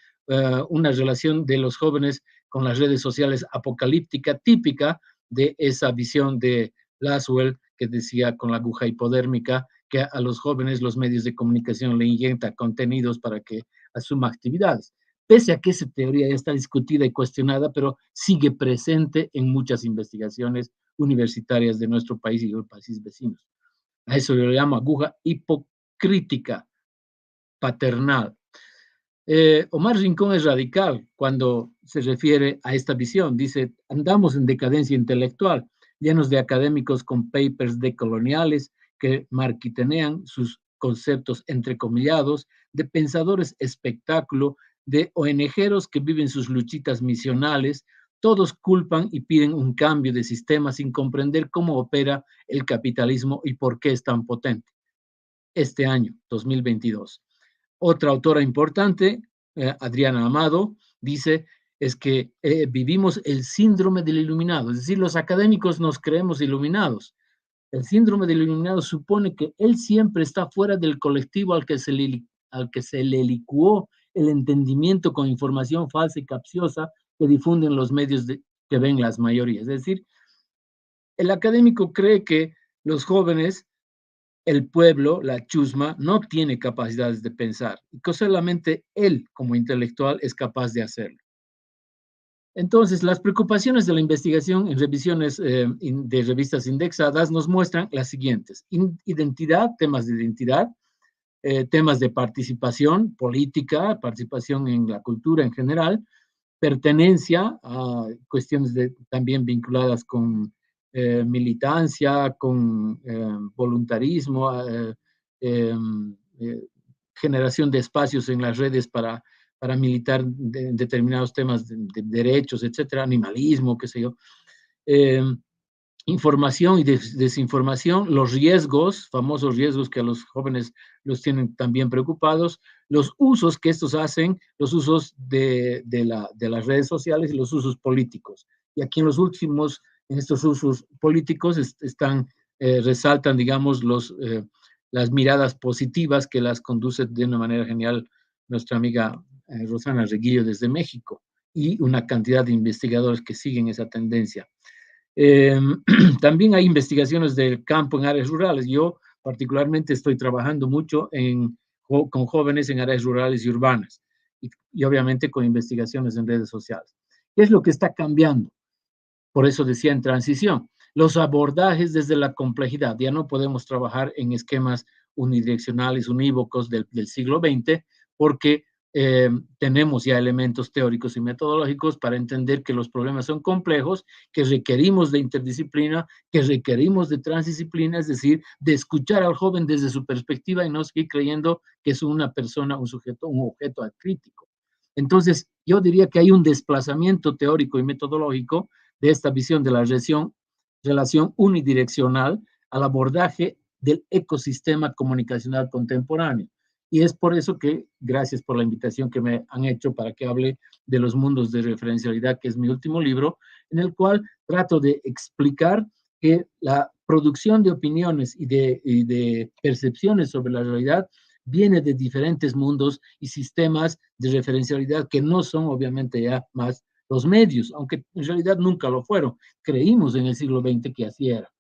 una relación de los jóvenes con las redes sociales apocalíptica, típica de esa visión de Laswell, que decía con la aguja hipodérmica, que a los jóvenes los medios de comunicación le inyectan contenidos para que asuma actividades. Pese a que esa teoría ya está discutida y cuestionada, pero sigue presente en muchas investigaciones universitarias de nuestro país y de los países vecinos. A eso yo le llamo aguja hipocrítica, paternal. Omar Rincón es radical cuando se refiere a esta visión. Dice, andamos en decadencia intelectual, llenos de académicos con papers decoloniales que marquitenean sus conceptos entrecomillados, de pensadores espectáculo, de ONGeros que viven sus luchitas misionales. Todos culpan y piden un cambio de sistema sin comprender cómo opera el capitalismo y por qué es tan potente. Este año, 2022. Otra autora importante, Adriana Amado, dice, es que vivimos el síndrome del iluminado, es decir, los académicos nos creemos iluminados. El síndrome del iluminado supone que él siempre está fuera del colectivo al que se le licuó el entendimiento con información falsa y capciosa que difunden los medios que ven las mayorías. Es decir, el académico cree que los jóvenes, el pueblo, la chusma, no tiene capacidades de pensar y que solamente él, como intelectual, es capaz de hacerlo. Entonces, las preocupaciones de la investigación en revisiones de revistas indexadas nos muestran las siguientes. Identidad, temas de identidad, temas de participación política, participación en la cultura en general, pertenencia a cuestiones también vinculadas con militancia, con voluntarismo, generación de espacios en las redes para militar en determinados temas de derechos, etcétera, animalismo, qué sé yo. Información y desinformación, los riesgos, famosos riesgos que a los jóvenes los tienen también preocupados, los usos que estos hacen, los usos de las redes sociales y los usos políticos. Y aquí en estos usos políticos resaltan, digamos, las miradas positivas que las conduce de una manera genial nuestra amiga Rosana Reguillo desde México y una cantidad de investigadores que siguen esa tendencia. También hay investigaciones del campo en áreas rurales. Yo particularmente estoy trabajando mucho con jóvenes en áreas rurales y urbanas y obviamente con investigaciones en redes sociales. ¿Qué es lo que está cambiando? Por eso decía en transición, los abordajes desde la complejidad. Ya no podemos trabajar en esquemas unidireccionales, unívocos del siglo XX, porque tenemos ya elementos teóricos y metodológicos para entender que los problemas son complejos, que requerimos de interdisciplina, que requerimos de transdisciplina, es decir, de escuchar al joven desde su perspectiva y no seguir creyendo que es una persona, un sujeto, un objeto crítico. Entonces, yo diría que hay un desplazamiento teórico y metodológico de esta visión de la relación unidireccional al abordaje del ecosistema comunicacional contemporáneo. Y es por eso que, gracias por la invitación que me han hecho para que hable de los mundos de referencialidad, que es mi último libro, en el cual trato de explicar que la producción de opiniones y de percepciones sobre la realidad viene de diferentes mundos y sistemas de referencialidad que no son obviamente ya más los medios, aunque en realidad nunca lo fueron. Creímos en el siglo XX que así era.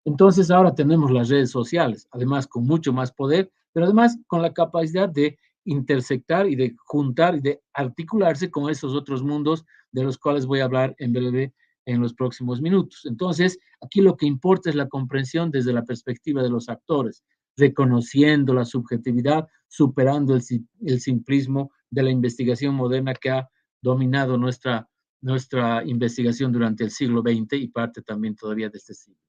Entonces ahora tenemos las redes sociales, además con mucho más poder, pero además con la capacidad de intersectar y de juntar y de articularse con esos otros mundos de los cuales voy a hablar en breve en los próximos minutos. Entonces, aquí lo que importa es la comprensión desde la perspectiva de los actores, reconociendo la subjetividad, superando el simplismo de la investigación moderna que ha dominado nuestra investigación durante el siglo XX y parte también todavía de este siglo.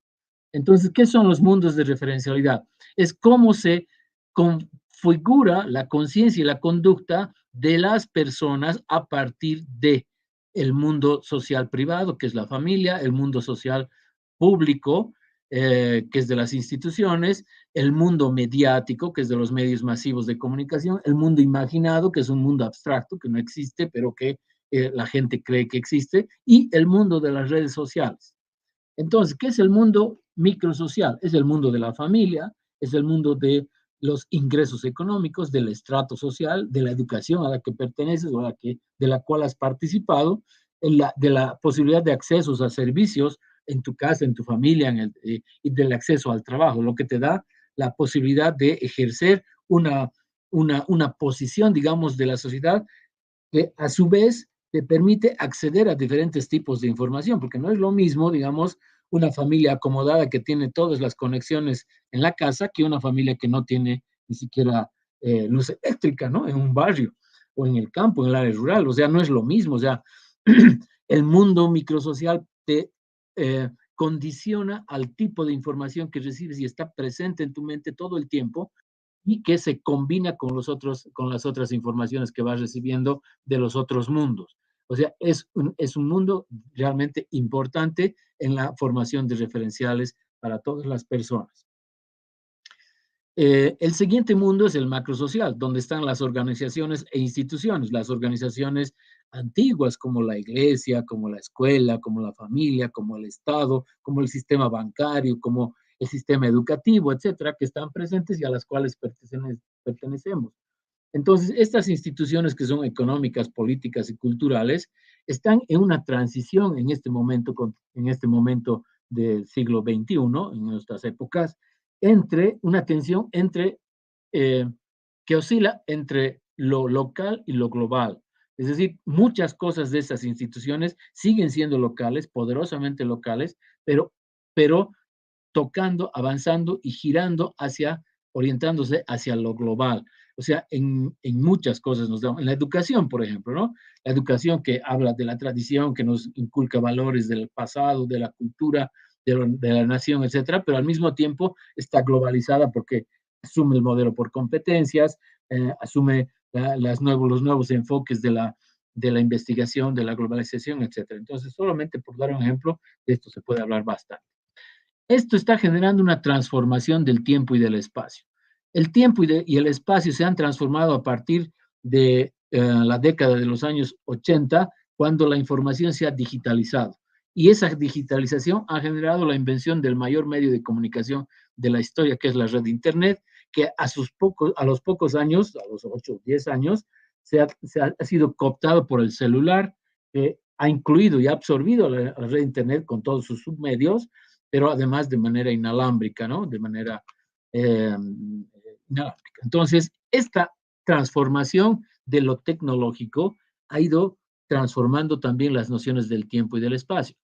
Entonces, ¿qué son los mundos de referencialidad? Es cómo se configura la conciencia y la conducta de las personas a partir de el mundo social privado, que es la familia, el mundo social público, que es de las instituciones, el mundo mediático, que es de los medios masivos de comunicación, el mundo imaginado, que es un mundo abstracto, que no existe, pero que la gente cree que existe, y el mundo de las redes sociales. Entonces, ¿qué es el mundo microsocial? Es el mundo de la familia, es el mundo de los ingresos económicos, del estrato social, de la educación a la que perteneces o de la cual has participado, de la posibilidad de accesos a servicios en tu casa, en tu familia, y del acceso al trabajo, lo que te da la posibilidad de ejercer una posición, digamos, de la sociedad que a su vez te permite acceder a diferentes tipos de información, porque no es lo mismo, digamos, una familia acomodada que tiene todas las conexiones en la casa que una familia que no tiene ni siquiera luz eléctrica, ¿no? En un barrio o en el campo, en el área rural. O sea, no es lo mismo. O sea, el mundo microsocial te condiciona al tipo de información que recibes y está presente en tu mente todo el tiempo y que se combina con las otras informaciones que vas recibiendo de los otros mundos. O sea, es un mundo realmente importante en la formación de referenciales para todas las personas. El siguiente mundo es el macrosocial, donde están las organizaciones e instituciones, las organizaciones antiguas como la iglesia, como la escuela, como la familia, como el Estado, como el sistema bancario, como el sistema educativo, etcétera, que están presentes y a las cuales pertenecemos. Entonces, estas instituciones que son económicas, políticas y culturales están en una transición en este momento del siglo XXI, en nuestras épocas, entre una tensión que oscila entre lo local y lo global. Es decir, muchas cosas de esas instituciones siguen siendo locales, poderosamente locales, pero tocando, avanzando y girando orientándose hacia lo global. O sea, en muchas cosas nos damos. En la educación, por ejemplo, ¿no? La educación que habla de la tradición, que nos inculca valores del pasado, de la cultura, de la nación, etcétera, pero al mismo tiempo está globalizada porque asume el modelo por competencias, asume los nuevos enfoques de la investigación, de la globalización, etcétera. Entonces, solamente por dar un ejemplo, de esto se puede hablar bastante. Esto está generando una transformación del tiempo y del espacio. El tiempo y el espacio se han transformado a partir de la década de los años 80, cuando la información se ha digitalizado. Y esa digitalización ha generado la invención del mayor medio de comunicación de la historia, que es la red de Internet, que a los pocos años, a los 8 o 10 años, ha sido cooptado por el celular, que ha incluido y ha absorbido la red de Internet con todos sus submedios, pero además de manera inalámbrica, ¿no? De manera inalámbrica. Entonces, esta transformación de lo tecnológico ha ido transformando también las nociones del tiempo y del espacio.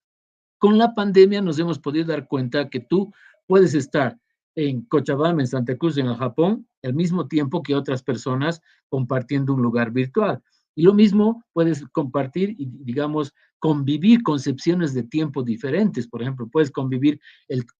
Con la pandemia nos hemos podido dar cuenta que tú puedes estar en Cochabamba, en Santa Cruz, en el Japón, al mismo tiempo que otras personas compartiendo un lugar virtual. Y lo mismo puedes compartir y, digamos, convivir concepciones de tiempo diferentes. Por ejemplo, puedes convivir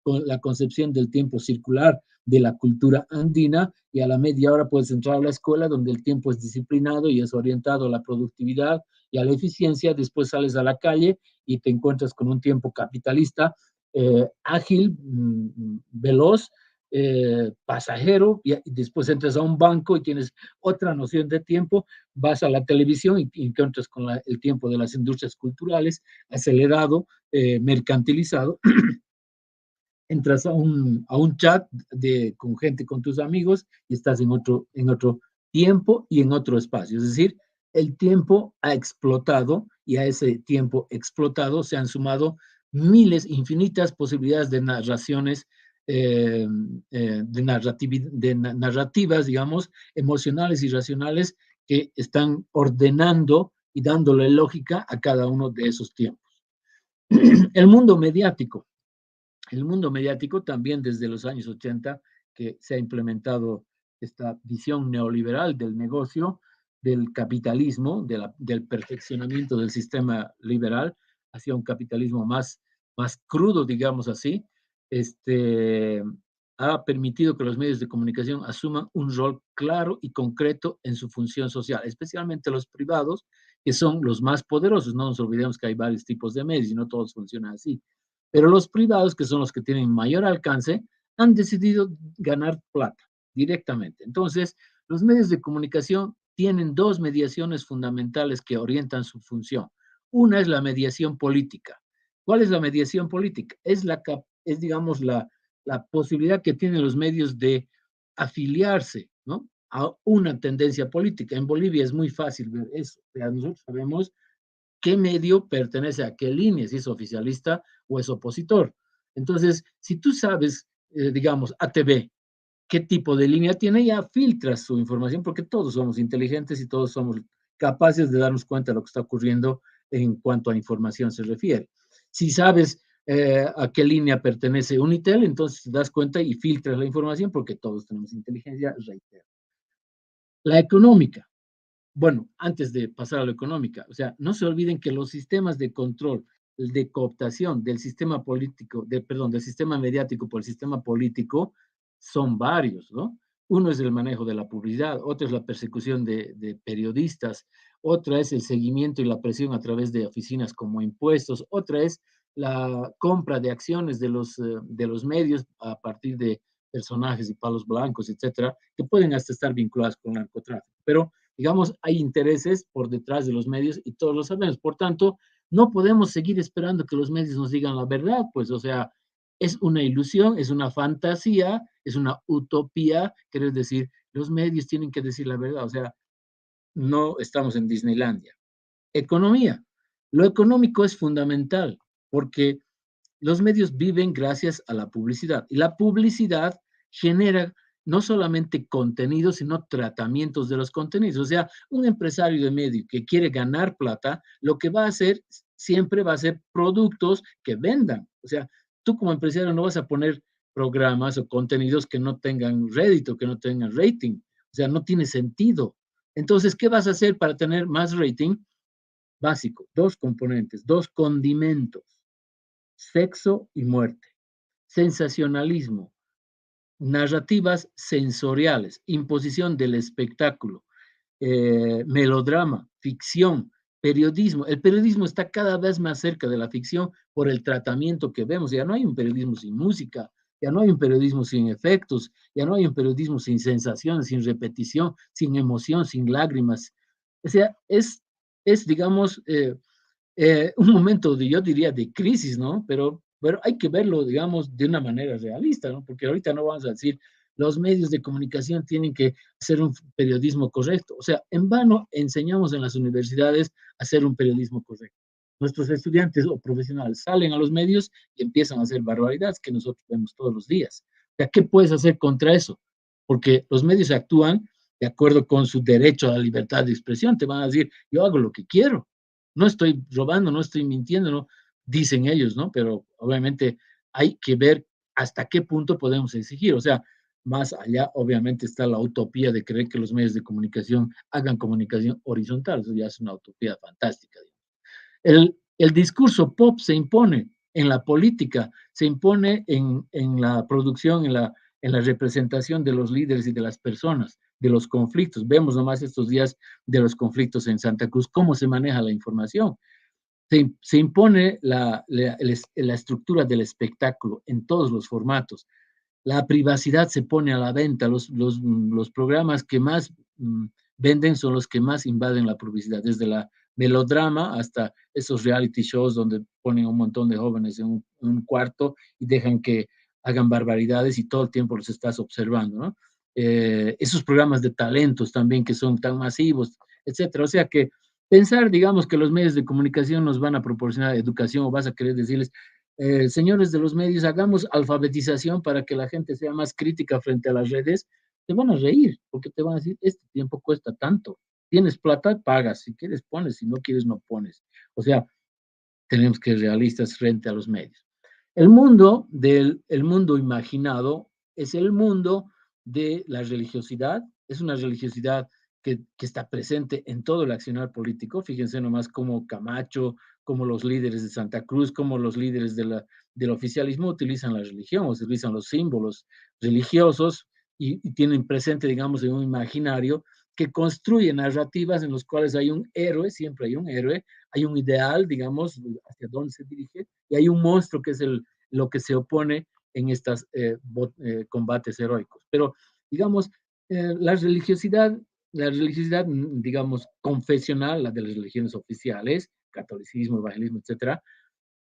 con la concepción del tiempo circular de la cultura andina y a la media hora puedes entrar a la escuela donde el tiempo es disciplinado y es orientado a la productividad y a la eficiencia. Después sales a la calle y te encuentras con un tiempo capitalista, ágil, veloz, pasajero, y después entras a un banco y tienes otra noción de tiempo, vas a la televisión y encuentras con el tiempo de las industrias culturales, acelerado, mercantilizado. Entras a un chat con gente, con tus amigos, y estás en otro tiempo y en otro espacio. Es decir, el tiempo ha explotado y a ese tiempo explotado se han sumado infinitas posibilidades de narraciones, de narrativas, digamos, emocionales y racionales que están ordenando y dándole lógica a cada uno de esos tiempos. El mundo mediático. El mundo mediático también desde los años 80 que se ha implementado esta visión neoliberal del negocio, del capitalismo, del perfeccionamiento del sistema liberal hacia un capitalismo más crudo, digamos así, ha permitido que los medios de comunicación asuman un rol claro y concreto en su función social, especialmente los privados, que son los más poderosos. No nos olvidemos que hay varios tipos de medios y no todos funcionan así. Pero los privados, que son los que tienen mayor alcance, han decidido ganar plata directamente. Entonces, los medios de comunicación tienen dos mediaciones fundamentales que orientan su función. Una es la mediación política. ¿Cuál es la mediación política? Es digamos, la posibilidad que tienen los medios de afiliarse, ¿no?, a una tendencia política. En Bolivia es muy fácil ver eso. O sea, nosotros sabemos qué medio pertenece a qué línea, si es oficialista o es opositor. Entonces, si tú sabes, digamos, ATV, qué tipo de línea tiene, ya filtras su información, porque todos somos inteligentes y todos somos capaces de darnos cuenta de lo que está ocurriendo en cuanto a información se refiere. Si sabes a qué línea pertenece Unitel, entonces te das cuenta y filtras la información, porque todos tenemos inteligencia, reitero. La económica. Bueno, antes de pasar a lo económica, o sea, no se olviden que los sistemas de control, de cooptación del sistema político, perdón, del sistema mediático por el sistema político, son varios, ¿no? Uno es el manejo de la publicidad, otro es la persecución de periodistas, otra es el seguimiento y la presión a través de oficinas como impuestos, otra es la compra de acciones de los medios a partir de personajes y palos blancos, etcétera, que pueden hasta estar vinculados con el narcotráfico. Pero digamos, hay intereses por detrás de los medios y todos lo sabemos. Por tanto, no podemos seguir esperando que los medios nos digan la verdad, pues, o sea, es una ilusión, es una fantasía, es una utopía, quiero decir, los medios tienen que decir la verdad, o sea, no estamos en Disneylandia. Economía. Lo económico es fundamental porque los medios viven gracias a la publicidad y la publicidad genera no solamente contenidos, sino tratamientos de los contenidos. O sea, un empresario de medio que quiere ganar plata, lo que va a hacer siempre va a ser productos que vendan. O sea, tú como empresario no vas a poner programas o contenidos que no tengan rédito, que no tengan rating. O sea, no tiene sentido. Entonces, ¿qué vas a hacer para tener más rating? Básico, dos componentes, dos condimentos: sexo y muerte, sensacionalismo, narrativas sensoriales, imposición del espectáculo, melodrama, ficción, periodismo. El periodismo está cada vez más cerca de la ficción por el tratamiento que vemos. Ya no hay un periodismo sin música, ya no hay un periodismo sin efectos, ya no hay un periodismo sin sensaciones, sin repetición, sin emoción, sin lágrimas. O sea, digamos, un momento, yo diría, de crisis, ¿no? Pero hay que verlo, digamos, de una manera realista, ¿no? Porque ahorita no vamos a decir, los medios de comunicación tienen que hacer un periodismo correcto. O sea, en vano enseñamos en las universidades a hacer un periodismo correcto. Nuestros estudiantes o profesionales salen a los medios y empiezan a hacer barbaridades que nosotros vemos todos los días. O sea, ¿qué puedes hacer contra eso? Porque los medios actúan de acuerdo con su derecho a la libertad de expresión. Te van a decir, yo hago lo que quiero. No estoy robando, no estoy mintiendo, ¿no? Dicen ellos, ¿no? Pero obviamente hay que ver hasta qué punto podemos exigir. O sea, más allá, obviamente, está la utopía de creer que los medios de comunicación hagan comunicación horizontal. Eso ya es una utopía fantástica. El discurso pop se impone en la política, se impone en la producción, en la representación de los líderes y de las personas, de los conflictos. Vemos nomás estos días de los conflictos en Santa Cruz, cómo se maneja la información. Se impone la estructura del espectáculo en todos los formatos. La privacidad se pone a la venta. Los programas que más venden son los que más invaden la publicidad, desde la melodrama hasta esos reality shows donde ponen un montón de jóvenes en un cuarto y dejan que hagan barbaridades y todo el tiempo los estás observando, ¿no? Esos programas de talentos también que son tan masivos, etcétera. O sea que pensar, digamos, que los medios de comunicación nos van a proporcionar educación o vas a querer decirles, señores de los medios, hagamos alfabetización para que la gente sea más crítica frente a las redes, te van a reír, porque te van a decir, este tiempo cuesta tanto. Tienes plata, pagas. Si quieres, pones. Si no quieres, no pones. O sea, tenemos que ser realistas frente a los medios. El mundo imaginado es el mundo de la religiosidad. Es una religiosidad que está presente en todo el accionar político. Fíjense nomás cómo Camacho, como los líderes de Santa Cruz, como los líderes del oficialismo utilizan la religión, utilizan los símbolos religiosos y tienen presente, digamos, en un imaginario que construye narrativas en las cuales hay un héroe, siempre hay un héroe, hay un ideal, digamos, hacia dónde se dirige, y hay un monstruo que es lo que se opone en estos combates heroicos. Pero, digamos, la religiosidad, digamos, confesional, la de las religiones oficiales, catolicismo, evangelismo, etcétera,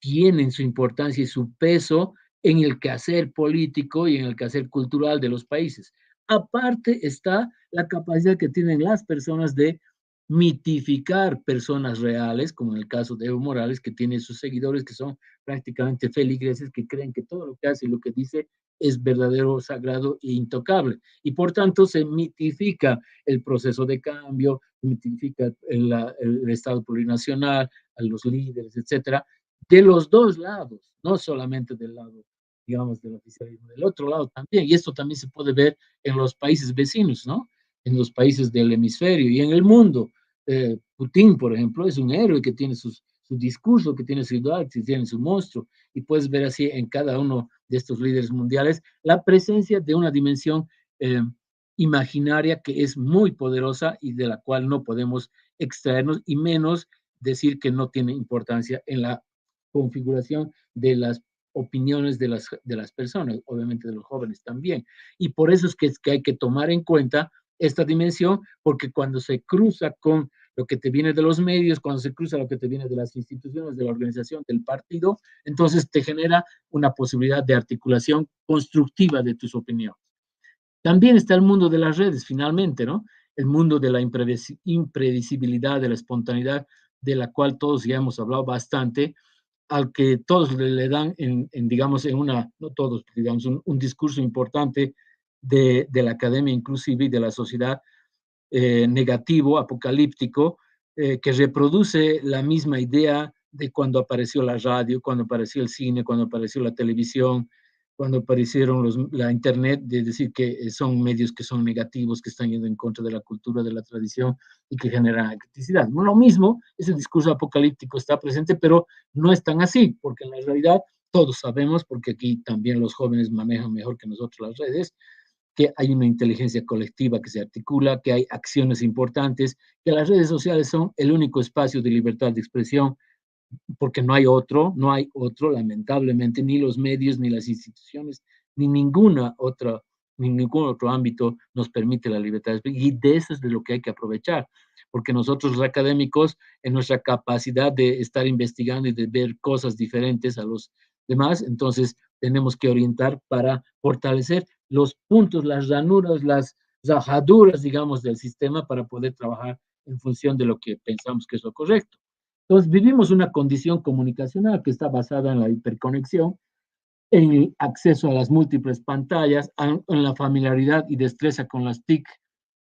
tienen su importancia y su peso en el quehacer político y en el quehacer cultural de los países. Aparte está la capacidad que tienen las personas de mitificar personas reales, como en el caso de Evo Morales, que tiene sus seguidores que son prácticamente feligreses, que creen que todo lo que hace y lo que dice es verdadero, sagrado e intocable. Y por tanto se mitifica el proceso de cambio, mitifica el Estado plurinacional, a los líderes, etcétera, de los dos lados, no solamente del lado, digamos, del oficialismo, del otro lado también. Y esto también se puede ver en los países vecinos, ¿no? En los países del hemisferio y en el mundo. Putin, por ejemplo, es un héroe que tiene su discurso, que tiene su idea, que tiene su monstruo, y puedes ver así en cada uno de estos líderes mundiales la presencia de una dimensión imaginaria que es muy poderosa y de la cual no podemos extraernos, y menos decir que no tiene importancia en la configuración de las opiniones de las personas, obviamente de los jóvenes también. Y por eso es que hay que tomar en cuenta esta dimensión, porque cuando se cruza con lo que te viene de los medios, cuando se cruza lo que te viene de las instituciones, de la organización, del partido, entonces te genera una posibilidad de articulación constructiva de tus opiniones. También está el mundo de las redes, finalmente, ¿no? El mundo de la imprevisibilidad, de la espontaneidad, de la cual todos ya hemos hablado bastante, al que todos le dan, digamos, no todos, digamos, un discurso importante de la academia inclusive y de la sociedad negativo, apocalíptico, que reproduce la misma idea de cuando apareció la radio, cuando apareció el cine, cuando apareció la televisión, cuando aparecieron la internet, de decir que son medios que son negativos, que están yendo en contra de la cultura, de la tradición y que generan criticidad. Lo mismo, ese discurso apocalíptico está presente, pero no es tan así, porque en la realidad todos sabemos, porque aquí también los jóvenes manejan mejor que nosotros las redes, que hay una inteligencia colectiva que se articula, que hay acciones importantes, que las redes sociales son el único espacio de libertad de expresión, porque no hay otro, lamentablemente, ni los medios, ni las instituciones, ni ningún otro ámbito nos permite la libertad de expresión, y de eso es de lo que hay que aprovechar, porque nosotros los académicos, en nuestra capacidad de estar investigando y de ver cosas diferentes a los demás, entonces tenemos que orientar para fortalecer los puntos, las ranuras, las rajaduras, digamos, del sistema para poder trabajar en función de lo que pensamos que es lo correcto. Entonces, vivimos una condición comunicacional que está basada en la hiperconexión, en el acceso a las múltiples pantallas, en la familiaridad y destreza con las TIC,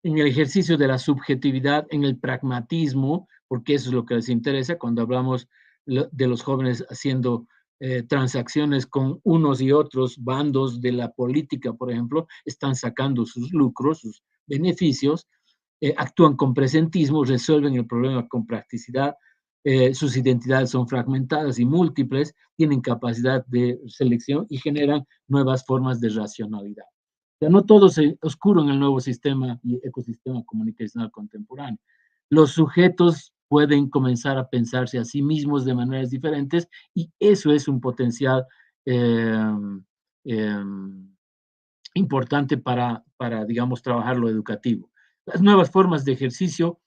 en el ejercicio de la subjetividad, en el pragmatismo, porque eso es lo que les interesa cuando hablamos de los jóvenes haciendo transacciones con unos y otros bandos de la política, por ejemplo, están sacando sus lucros, sus beneficios, actúan con presentismo, resuelven el problema con practicidad, sus identidades son fragmentadas y múltiples, tienen capacidad de selección y generan nuevas formas de racionalidad. O sea, no todo es oscuro en el nuevo sistema y ecosistema comunicacional contemporáneo. Los sujetos pueden comenzar a pensarse a sí mismos de maneras diferentes y eso es un potencial importante para, digamos, trabajar lo educativo. Las nuevas formas de ejercicio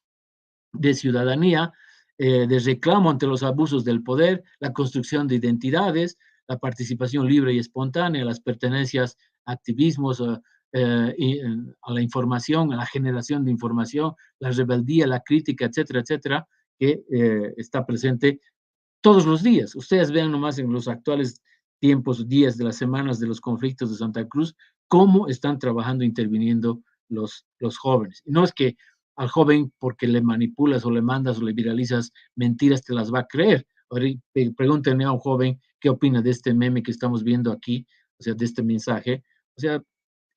de ciudadanía, de reclamo ante los abusos del poder, la construcción de identidades, la participación libre y espontánea, las pertenencias a activismos, a la información, a la generación de información, la rebeldía, la crítica, etcétera, etcétera, que está presente todos los días. Ustedes vean nomás en los actuales tiempos, días de las semanas de los conflictos de Santa Cruz, cómo están trabajando, interviniendo los jóvenes. No es que al joven, porque le manipulas o le mandas o le viralizas mentiras, te las va a creer. Pregúntenle a un joven qué opina de este meme que estamos viendo aquí, o sea, de este mensaje. O sea,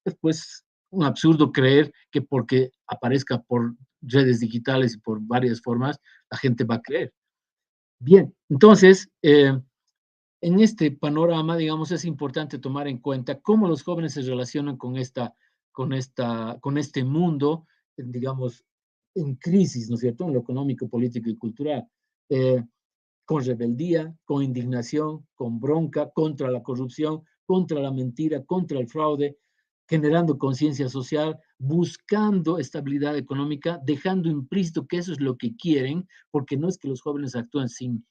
es pues un absurdo creer que porque aparezca por redes digitales y por varias formas, la gente va a creer. Bien, entonces, en este panorama, digamos, es importante tomar en cuenta cómo los jóvenes se relacionan con este mundo, digamos, en crisis, ¿no es cierto?, en lo económico, político y cultural. con rebeldía, con indignación, con bronca, contra la corrupción, contra la mentira, contra el fraude, generando conciencia social, buscando estabilidad económica, dejando implícito que eso es lo que quieren, porque no es que los jóvenes actúen sin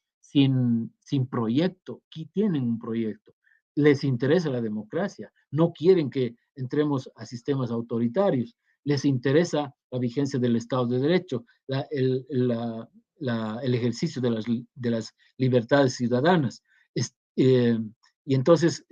proyecto, aquí tienen un proyecto. Les interesa la democracia, no quieren que entremos a sistemas autoritarios, les interesa la vigencia del Estado de Derecho, el ejercicio de las libertades ciudadanas. Y entonces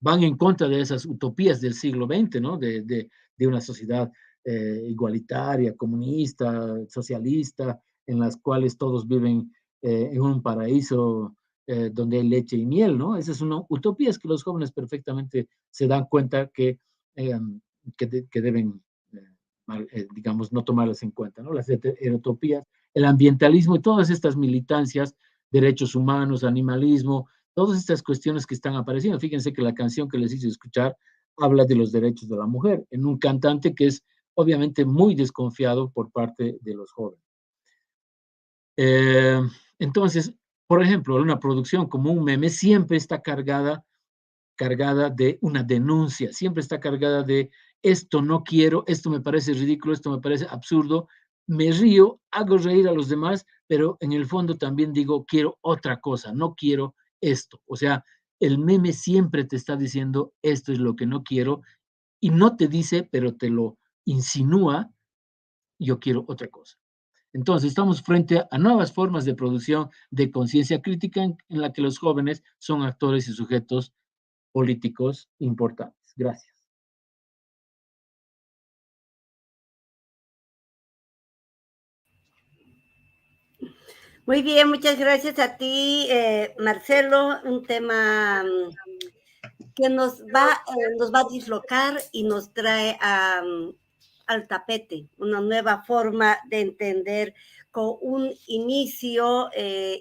van en contra de esas utopías del siglo XX, ¿no? De una sociedad igualitaria, comunista, socialista, en las cuales todos viven en un paraíso donde hay leche y miel, ¿no? Esa es una utopía, es que los jóvenes perfectamente se dan cuenta que deben, digamos, no tomarlas en cuenta, ¿no? Las utopías, el ambientalismo y todas estas militancias, derechos humanos, animalismo, todas estas cuestiones que están apareciendo. Fíjense que la canción que les hice escuchar habla de los derechos de la mujer, en un cantante que es obviamente muy desconfiado por parte de los jóvenes. Entonces, por ejemplo, una producción como un meme siempre está cargada de una denuncia, siempre está cargada de esto no quiero, esto me parece ridículo, esto me parece absurdo, me río, hago reír a los demás, pero en el fondo también digo, quiero otra cosa, no quiero esto. O sea, el meme siempre te está diciendo, esto es lo que no quiero, y no te dice, pero te lo insinúa, yo quiero otra cosa. Entonces, estamos frente a nuevas formas de producción de conciencia crítica en la que los jóvenes son actores y sujetos políticos importantes. Gracias. Muy bien, muchas gracias a ti, Marcelo. Un tema que nos va a dislocar y nos trae al tapete una nueva forma de entender con un inicio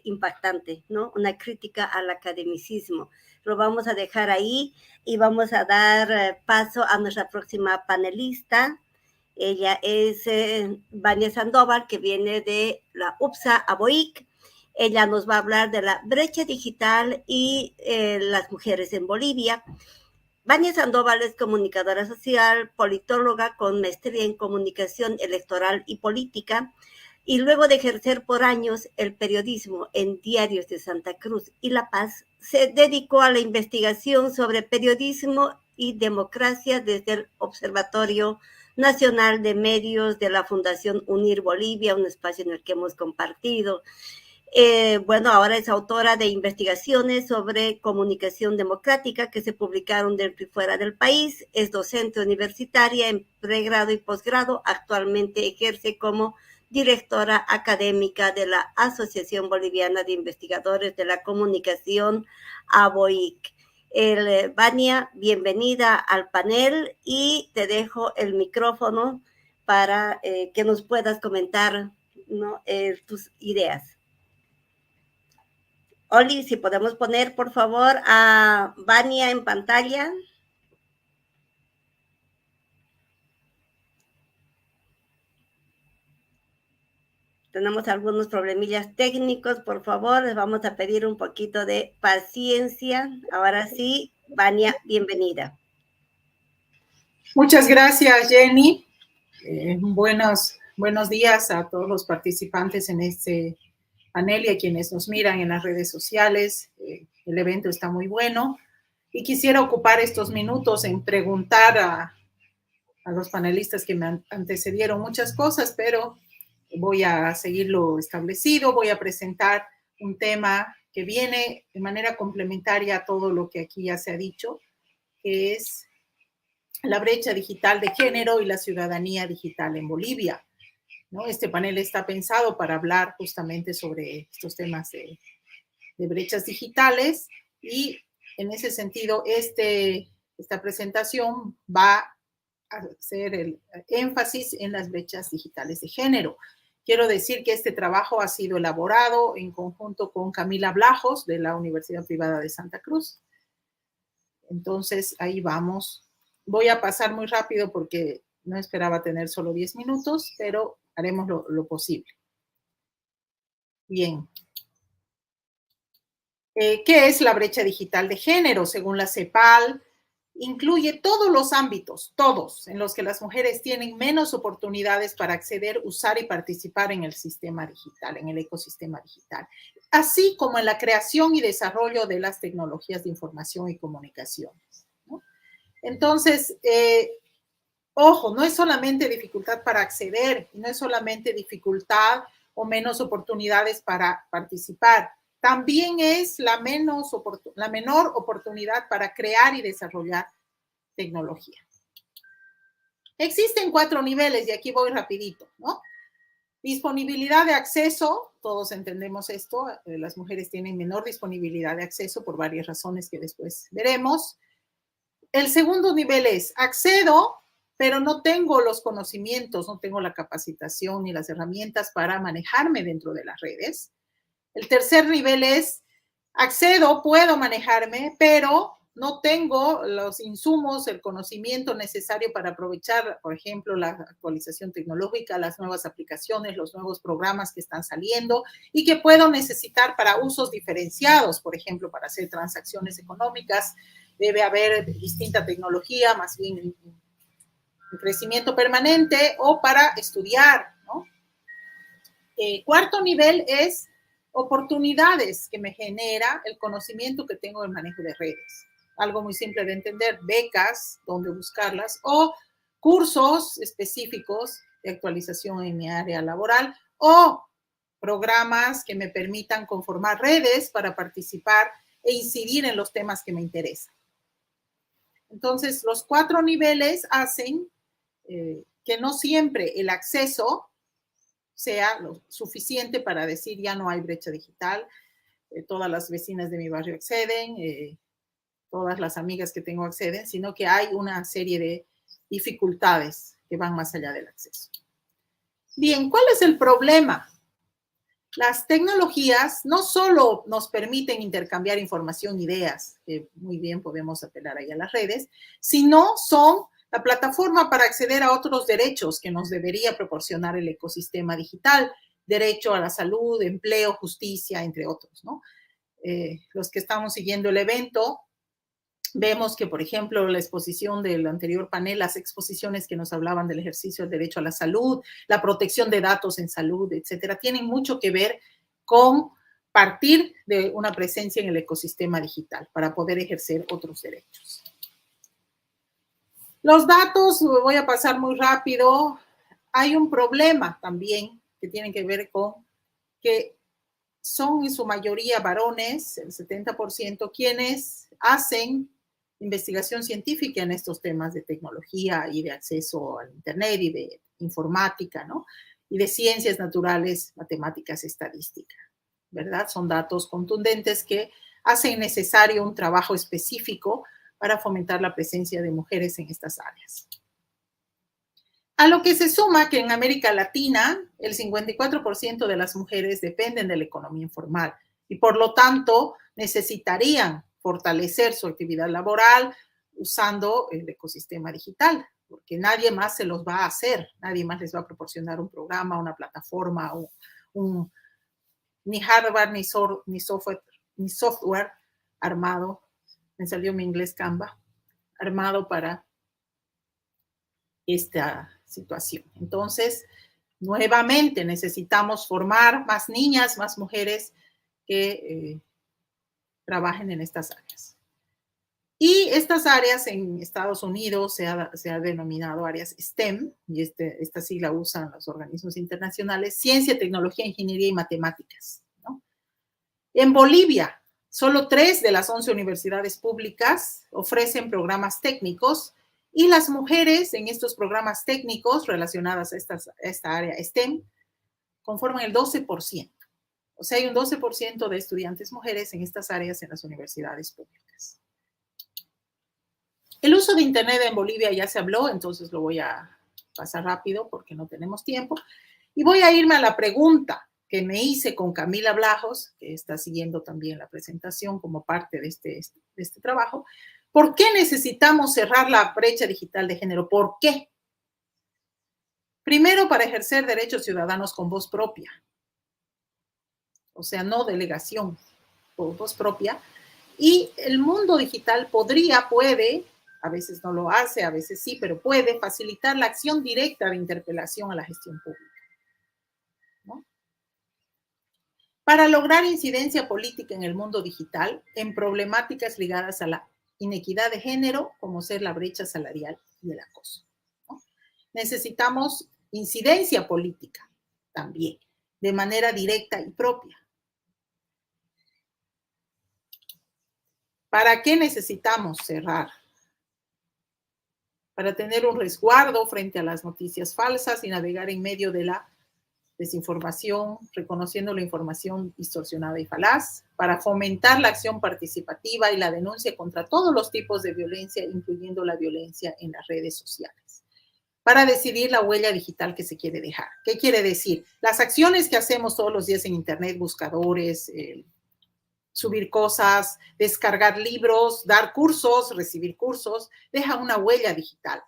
impactante, ¿no? Una crítica al academicismo. Lo vamos a dejar ahí y vamos a dar paso a nuestra próxima panelista. Ella es Vania Sandoval, que viene de la UPSA ABOIC. Ella nos va a hablar de la brecha digital y las mujeres en Bolivia. Vania Sandoval es comunicadora social, politóloga con maestría en comunicación electoral y política, y luego de ejercer por años el periodismo en diarios de Santa Cruz y La Paz, se dedicó a la investigación sobre periodismo y democracia desde el Observatorio Nacional de Medios de la Fundación Unir Bolivia, un espacio en el que hemos compartido. Bueno, ahora es autora de investigaciones sobre comunicación democrática que se publicaron dentro y fuera del país. Es docente universitaria en pregrado y posgrado. Actualmente ejerce como directora académica de la Asociación Boliviana de Investigadores de la Comunicación, ABOIC. Vania, bienvenida al panel y te dejo el micrófono para que nos puedas comentar, ¿no? Tus ideas. Oli, si podemos poner, por favor, a Vania en pantalla. Tenemos algunos problemillas técnicos, por favor, les vamos a pedir un poquito de paciencia. Ahora sí, Vania, bienvenida. Muchas gracias, Jenny. Buenos días a todos los participantes en este panel y a quienes nos miran en las redes sociales. El evento está muy bueno y quisiera ocupar estos minutos en preguntar a los panelistas que me antecedieron muchas cosas, pero voy a seguir lo establecido, voy a presentar un tema que viene de manera complementaria a todo lo que aquí ya se ha dicho, que es la brecha digital de género y la ciudadanía digital en Bolivia, ¿no? Este panel está pensado para hablar justamente sobre estos temas de brechas digitales y en ese sentido esta presentación va a hacer el énfasis en las brechas digitales de género. Quiero decir que este trabajo ha sido elaborado en conjunto con Camila Blajos de la Universidad Privada de Santa Cruz. Entonces, ahí vamos. Voy a pasar muy rápido porque no esperaba tener solo 10 minutos, pero haremos lo posible. Bien, ¿Qué es la brecha digital de género? Según la CEPAL, incluye todos los ámbitos, todos, en los que las mujeres tienen menos oportunidades para acceder, usar y participar en el sistema digital, en el ecosistema digital, así como en la creación y desarrollo de las tecnologías de información y comunicaciones, ¿no? Entonces, ojo, no es solamente dificultad para acceder, no es solamente dificultad o menos oportunidades para participar, también es la menor oportunidad para crear y desarrollar tecnología. Existen 4 niveles y aquí voy rapidito, ¿no? Disponibilidad de acceso, todos entendemos esto, las mujeres tienen menor disponibilidad de acceso por varias razones que después veremos. El segundo nivel es accedo, pero no tengo los conocimientos, no tengo la capacitación ni las herramientas para manejarme dentro de las redes. El tercer nivel es accedo, puedo manejarme, pero no tengo los insumos, el conocimiento necesario para aprovechar, por ejemplo, la actualización tecnológica, las nuevas aplicaciones, los nuevos programas que están saliendo y que puedo necesitar para usos diferenciados, por ejemplo, para hacer transacciones económicas. Debe haber distinta tecnología, más bien en crecimiento permanente o para estudiar, ¿no? Cuarto nivel es oportunidades que me genera el conocimiento que tengo del manejo de redes. Algo muy simple de entender, becas, dónde buscarlas, o cursos específicos de actualización en mi área laboral, o programas que me permitan conformar redes para participar e incidir en los temas que me interesan. Entonces, los 4 niveles hacen que no siempre el acceso sea lo suficiente para decir ya no hay brecha digital, todas las vecinas de mi barrio acceden, todas las amigas que tengo acceden, sino que hay una serie de dificultades que van más allá del acceso. Bien, ¿cuál es el problema? Las tecnologías no solo nos permiten intercambiar información, ideas, que muy bien podemos apelar ahí a las redes, sino son la plataforma para acceder a otros derechos que nos debería proporcionar el ecosistema digital, derecho a la salud, empleo, justicia, entre otros, ¿no? Los que estamos siguiendo el evento, vemos que, por ejemplo, la exposición del anterior panel, las exposiciones que nos hablaban del ejercicio del derecho a la salud, la protección de datos en salud, etcétera, tienen mucho que ver con partir de una presencia en el ecosistema digital para poder ejercer otros derechos. Los datos, voy a pasar muy rápido. Hay un problema también que tiene que ver con que son en su mayoría varones, el 70%, quienes hacen investigación científica en estos temas de tecnología y de acceso al Internet y de informática, ¿no? Y de ciencias naturales, matemáticas, estadística, ¿verdad? Son datos contundentes que hacen necesario un trabajo específico para fomentar la presencia de mujeres en estas áreas. A lo que se suma que en América Latina el 54% de las mujeres dependen de la economía informal y por lo tanto necesitarían fortalecer su actividad laboral usando el ecosistema digital, porque nadie más se los va a hacer, nadie más les va a proporcionar un programa, una plataforma, ni hardware ni software armado, me salió mi inglés Canva, armado para esta situación. Entonces, nuevamente necesitamos formar más niñas, más mujeres que trabajen en estas áreas. Y estas áreas en Estados Unidos se ha denominado áreas STEM, y esta sigla usan los organismos internacionales, ciencia, tecnología, ingeniería y matemáticas, ¿no? En Bolivia, solo 3 de las 11 universidades públicas ofrecen programas técnicos y las mujeres en estos programas técnicos relacionadas a esta área STEM conforman el 12%. O sea, hay un 12% de estudiantes mujeres en estas áreas en las universidades públicas. El uso de Internet en Bolivia ya se habló, entonces lo voy a pasar rápido porque no tenemos tiempo. Y voy a irme a la pregunta que me hice con Camila Blajos, que está siguiendo también la presentación como parte de este trabajo. ¿Por qué necesitamos cerrar la brecha digital de género? ¿Por qué? Primero, para ejercer derechos ciudadanos con voz propia. O sea, no delegación. voz propia, y el mundo digital puede, a veces no lo hace, a veces sí, pero puede facilitar la acción directa de interpelación a la gestión pública, ¿no? Para lograr incidencia política en el mundo digital, en problemáticas ligadas a la inequidad de género, como ser la brecha salarial y el acoso, ¿no? Necesitamos incidencia política también, de manera directa y propia. ¿Para qué necesitamos cerrar? Para tener un resguardo frente a las noticias falsas y navegar en medio de la desinformación, reconociendo la información distorsionada y falaz, para fomentar la acción participativa y la denuncia contra todos los tipos de violencia, incluyendo la violencia en las redes sociales, para decidir la huella digital que se quiere dejar. ¿Qué quiere decir? Las acciones que hacemos todos los días en Internet, buscadores, subir cosas, descargar libros, dar cursos, recibir cursos, deja una huella digital.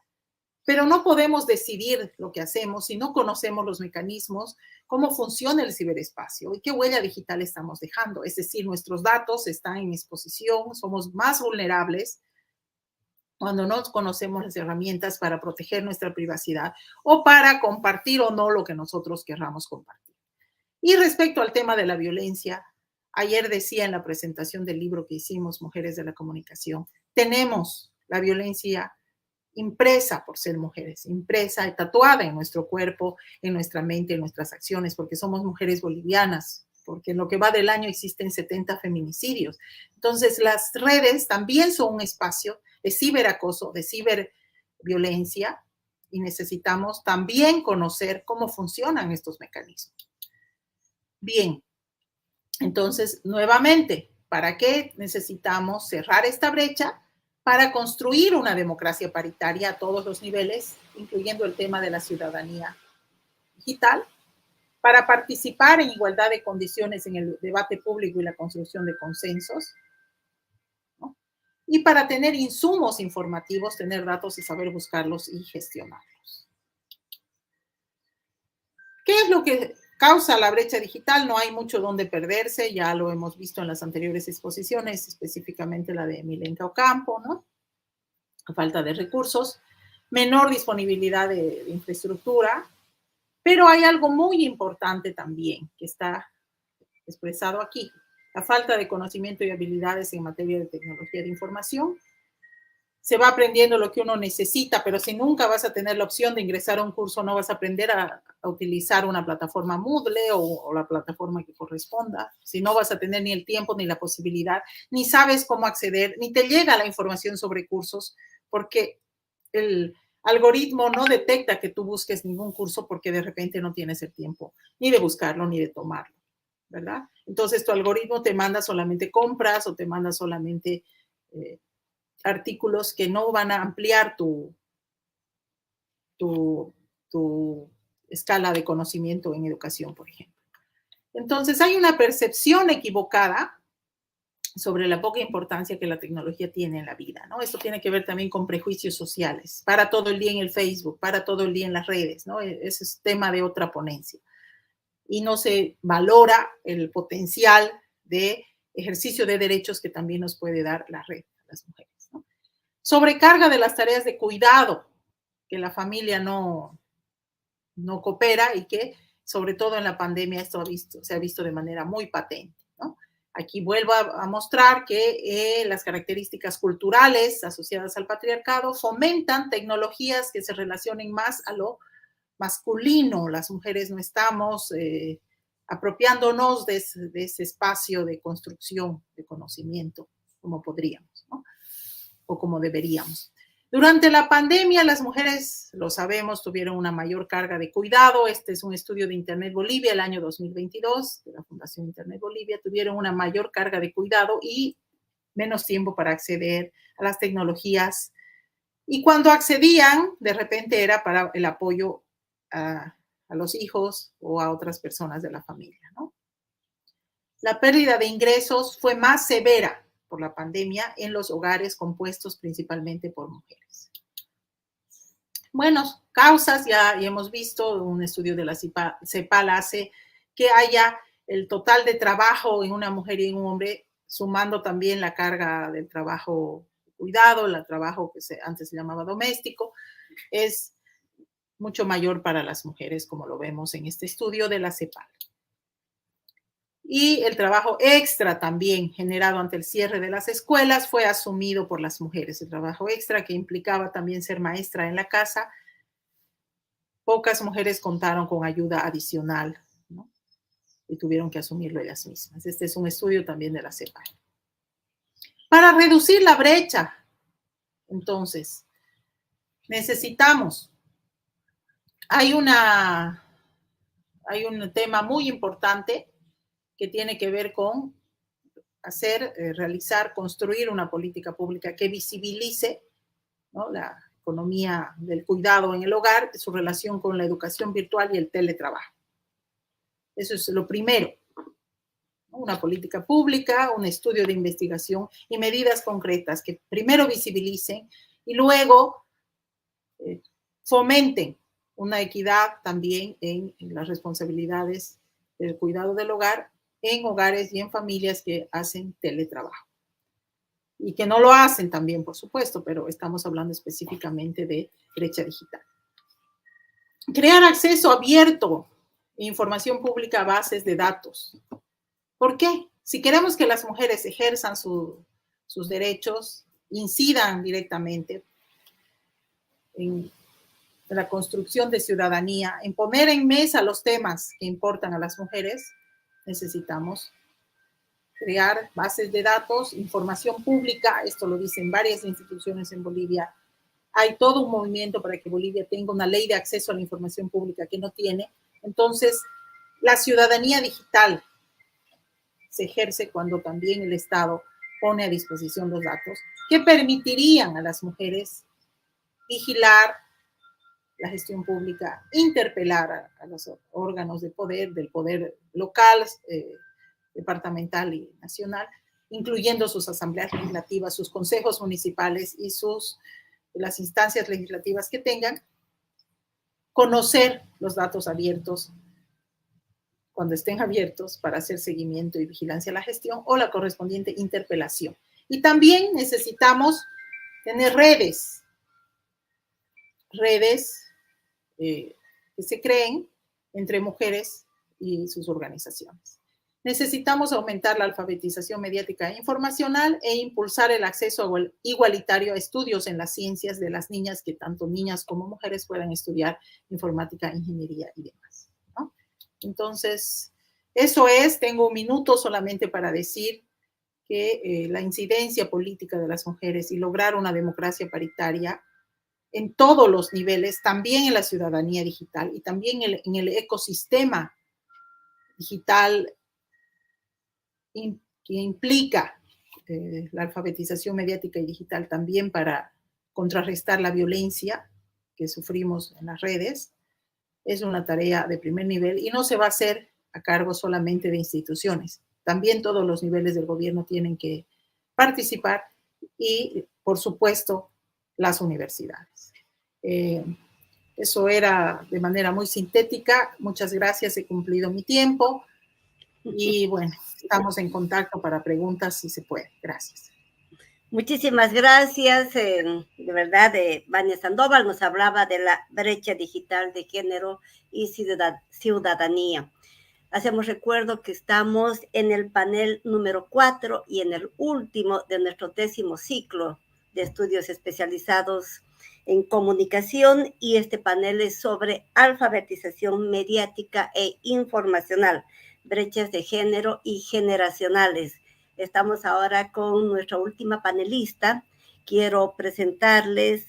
Pero no podemos decidir lo que hacemos si no conocemos los mecanismos, cómo funciona el ciberespacio y qué huella digital estamos dejando. Es decir, nuestros datos están en exposición, somos más vulnerables cuando no conocemos las herramientas para proteger nuestra privacidad o para compartir o no lo que nosotros querramos compartir. Y respecto al tema de la violencia, ayer decía en la presentación del libro que hicimos, Mujeres de la Comunicación, tenemos la violencia impresa por ser mujeres, impresa y tatuada en nuestro cuerpo, en nuestra mente, en nuestras acciones, porque somos mujeres bolivianas, porque en lo que va del año existen 70 feminicidios. Entonces, las redes también son un espacio de ciberacoso, de ciberviolencia, y necesitamos también conocer cómo funcionan estos mecanismos. Bien, entonces, nuevamente, ¿para qué necesitamos cerrar esta brecha? Para construir una democracia paritaria a todos los niveles, incluyendo el tema de la ciudadanía digital, para participar en igualdad de condiciones en el debate público y la construcción de consensos, ¿no? Y para tener insumos informativos, tener datos y saber buscarlos y gestionarlos. ¿Qué es lo que causa la brecha digital? No hay mucho donde perderse, ya lo hemos visto en las anteriores exposiciones, específicamente la de Milenka Ocampo, ¿no? Falta de recursos, menor disponibilidad de infraestructura, pero hay algo muy importante también que está expresado aquí, la falta de conocimiento y habilidades en materia de tecnología de información. Se va aprendiendo lo que uno necesita, pero si nunca vas a tener la opción de ingresar a un curso, no vas a aprender a utilizar una plataforma Moodle o la plataforma que corresponda. Si no vas a tener ni el tiempo ni la posibilidad, ni sabes cómo acceder, ni te llega la información sobre cursos, porque el algoritmo no detecta que tú busques ningún curso porque de repente no tienes el tiempo ni de buscarlo ni de tomarlo, ¿verdad? Entonces tu algoritmo te manda solamente compras o te manda solamente artículos que no van a ampliar tu escala de conocimiento en educación, por ejemplo. Entonces, hay una percepción equivocada sobre la poca importancia que la tecnología tiene en la vida, ¿no? Esto tiene que ver también con prejuicios sociales. Para todo el día en el Facebook, para todo el día en las redes, ¿no? Ese es tema de otra ponencia. Y no se valora el potencial de ejercicio de derechos que también nos puede dar la red a las mujeres, ¿no? Sobrecarga de las tareas de cuidado, que la familia no coopera y que, sobre todo en la pandemia, esto se ha visto de manera muy patente, ¿no? Aquí vuelvo a mostrar que las características culturales asociadas al patriarcado fomentan tecnologías que se relacionen más a lo masculino. Las mujeres no estamos apropiándonos de ese espacio de construcción de conocimiento como podríamos, ¿no? O como deberíamos. Durante la pandemia, las mujeres, lo sabemos, tuvieron una mayor carga de cuidado. Este es un estudio de Internet Bolivia, el año 2022, de la Fundación Internet Bolivia. Tuvieron una mayor carga de cuidado y menos tiempo para acceder a las tecnologías. Y cuando accedían, de repente era para el apoyo a los hijos o a otras personas de la familia, ¿no? La pérdida de ingresos fue más severa por la pandemia en los hogares compuestos principalmente por mujeres. Bueno, causas, ya hemos visto, un estudio de la CEPAL hace que haya el total de trabajo en una mujer y en un hombre sumando también la carga del trabajo cuidado, el trabajo que antes se llamaba doméstico, es mucho mayor para las mujeres, como lo vemos en este estudio de la CEPAL. Y el trabajo extra también generado ante el cierre de las escuelas fue asumido por las mujeres. El trabajo extra que implicaba también ser maestra en la casa. Pocas mujeres contaron con ayuda adicional, ¿no? Y tuvieron que asumirlo ellas mismas. Este es un estudio también de la CEPAL. Para reducir la brecha, entonces, necesitamos, hay un tema muy importante que tiene que ver con realizar, construir una política pública que visibilice, ¿no?, la economía del cuidado en el hogar, su relación con la educación virtual y el teletrabajo. Eso es lo primero. Una política pública, un estudio de investigación y medidas concretas que primero visibilicen y luego fomenten una equidad también en las responsabilidades del cuidado del hogar en hogares y en familias que hacen teletrabajo. Y que no lo hacen también, por supuesto, pero estamos hablando específicamente de brecha digital. Crear acceso abierto e información pública a bases de datos. ¿Por qué? Si queremos que las mujeres ejerzan sus derechos, incidan directamente en la construcción de ciudadanía, en poner en mesa los temas que importan a las mujeres, necesitamos crear bases de datos, información pública. Esto lo dicen varias instituciones en Bolivia. Hay todo un movimiento para que Bolivia tenga una ley de acceso a la información pública que no tiene. Entonces, la ciudadanía digital se ejerce cuando también el Estado pone a disposición los datos que permitirían a las mujeres vigilar la gestión pública, interpelar a los órganos de poder, del poder local, departamental y nacional, incluyendo sus asambleas legislativas, sus consejos municipales y las instancias legislativas que tengan, conocer los datos abiertos cuando estén abiertos para hacer seguimiento y vigilancia a la gestión o la correspondiente interpelación. Y también necesitamos tener redes que se creen entre mujeres y sus organizaciones. Necesitamos aumentar la alfabetización mediática e informacional e impulsar el acceso igualitario a estudios en las ciencias de las niñas, que tanto niñas como mujeres puedan estudiar informática, ingeniería y demás, ¿no? Entonces, eso es. Tengo un minuto solamente para decir que la incidencia política de las mujeres y lograr una democracia paritaria en todos los niveles, también en la ciudadanía digital y también en el ecosistema digital que implica la alfabetización mediática y digital también para contrarrestar la violencia que sufrimos en las redes, es una tarea de primer nivel y no se va a hacer a cargo solamente de instituciones. También todos los niveles del gobierno tienen que participar y, por supuesto, las universidades. Eso era de manera muy sintética. Muchas gracias, he cumplido mi tiempo y bueno, estamos en contacto para preguntas si se puede. Gracias. Muchísimas gracias. De verdad, Vania Sandoval nos hablaba de la brecha digital de género y ciudadanía. Hacemos recuerdo que estamos en el panel número 4 y en el último de nuestro 10º ciclo de estudios especializados en comunicación, y este panel es sobre alfabetización mediática e informacional, brechas de género y generacionales. Estamos ahora con nuestra última panelista. Quiero presentarles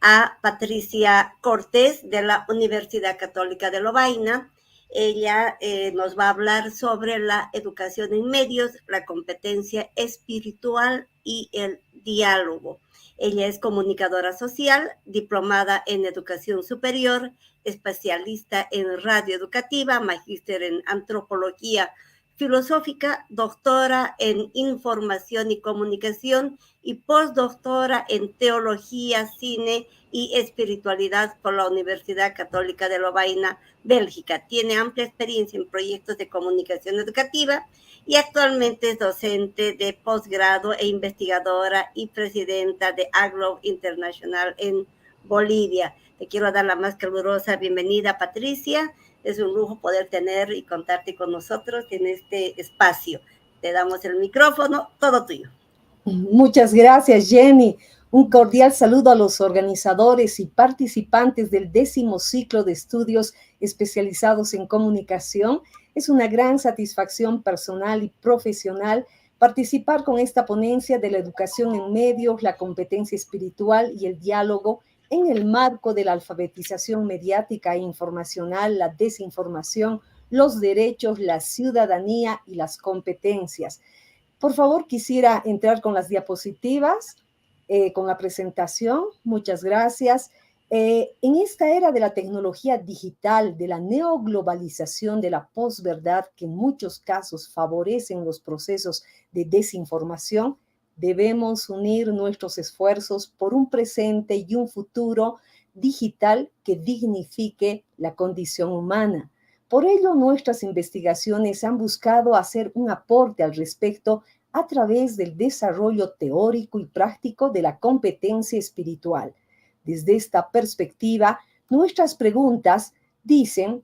a Patricia Cortés de la Universidad Católica de Lovaina. Ella nos va a hablar sobre la educación en medios, la competencia espiritual y el diálogo. Ella es comunicadora social, diplomada en educación superior, especialista en radio educativa, magíster en antropología filosófica, doctora en información y comunicación y postdoctora en teología, cine y espiritualidad por la Universidad Católica de Lovaina, Bélgica. Tiene amplia experiencia en proyectos de comunicación educativa y actualmente es docente de posgrado e investigadora y presidenta de AGLOB Internacional en Bolivia. Te quiero dar la más calurosa bienvenida, Patricia. Es un lujo poder tener y contarte con nosotros en este espacio. Te damos el micrófono, todo tuyo. Muchas gracias, Jenny. Un cordial saludo a los organizadores y participantes del 10º ciclo de estudios especializados en comunicación. Es una gran satisfacción personal y profesional participar con esta ponencia de la educación en medios, la competencia espiritual y el diálogo en el marco de la alfabetización mediática e informacional, la desinformación, los derechos, la ciudadanía y las competencias. Por favor, quisiera entrar con las diapositivas, con la presentación. Muchas gracias. En esta era de la tecnología digital, de la neoglobalización, de la posverdad, que en muchos casos favorecen los procesos de desinformación, debemos unir nuestros esfuerzos por un presente y un futuro digital que dignifique la condición humana. Por ello, nuestras investigaciones han buscado hacer un aporte al respecto a través del desarrollo teórico y práctico de la competencia espiritual. Desde esta perspectiva, nuestras preguntas dicen: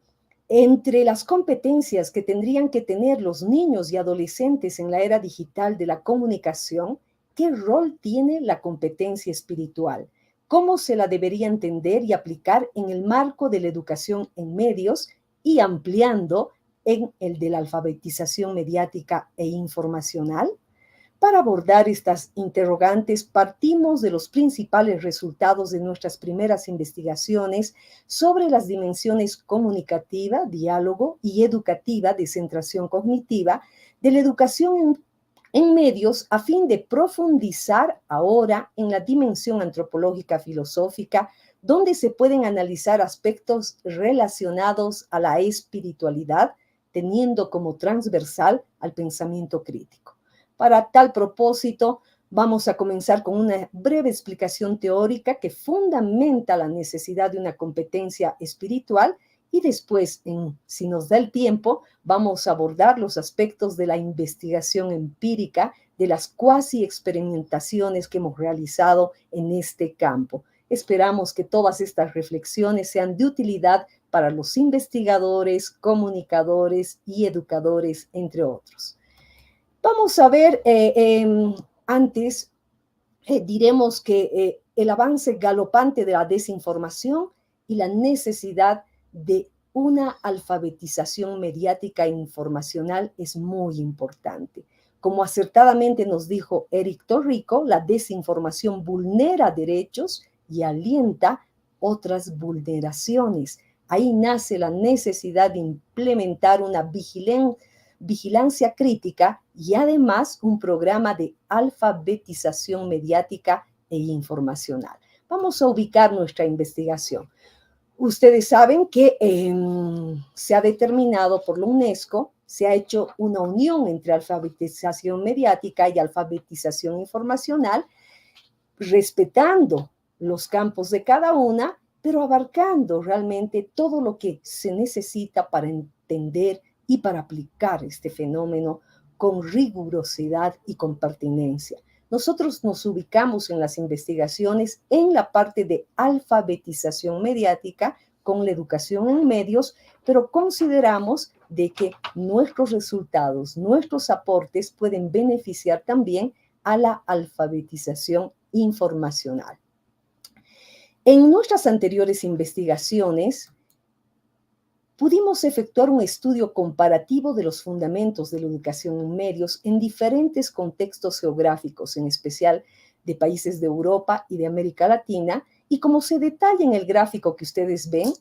entre las competencias que tendrían que tener los niños y adolescentes en la era digital de la comunicación, ¿qué rol tiene la competencia espiritual? ¿Cómo se la debería entender y aplicar en el marco de la educación en medios y ampliando en el de la alfabetización mediática e informacional? Para abordar estas interrogantes, partimos de los principales resultados de nuestras primeras investigaciones sobre las dimensiones comunicativa, diálogo y educativa de centración cognitiva de la educación en medios, a fin de profundizar ahora en la dimensión antropológica filosófica, donde se pueden analizar aspectos relacionados a la espiritualidad, teniendo como transversal al pensamiento crítico. Para tal propósito, vamos a comenzar con una breve explicación teórica que fundamenta la necesidad de una competencia espiritual y después, si nos da el tiempo, vamos a abordar los aspectos de la investigación empírica, de las cuasi experimentaciones que hemos realizado en este campo. Esperamos que todas estas reflexiones sean de utilidad para los investigadores, comunicadores y educadores, entre otros. Vamos a ver, antes diremos que el avance galopante de la desinformación y la necesidad de una alfabetización mediática e informacional es muy importante. Como acertadamente nos dijo Eric Torrico, la desinformación vulnera derechos y alienta otras vulneraciones. Ahí nace la necesidad de implementar una vigilancia crítica y además un programa de alfabetización mediática e informacional. Vamos a ubicar nuestra investigación. Ustedes saben que se ha determinado por la UNESCO, se ha hecho una unión entre alfabetización mediática y alfabetización informacional, respetando los campos de cada una, pero abarcando realmente todo lo que se necesita para entender y para aplicar este fenómeno con rigurosidad y con pertinencia. Nosotros nos ubicamos en las investigaciones en la parte de alfabetización mediática con la educación en medios, pero consideramos de que nuestros resultados, nuestros aportes pueden beneficiar también a la alfabetización informacional. En nuestras anteriores investigaciones, pudimos efectuar un estudio comparativo de los fundamentos de la educación en medios en diferentes contextos geográficos, en especial de países de Europa y de América Latina, y como se detalla en el gráfico que ustedes ven,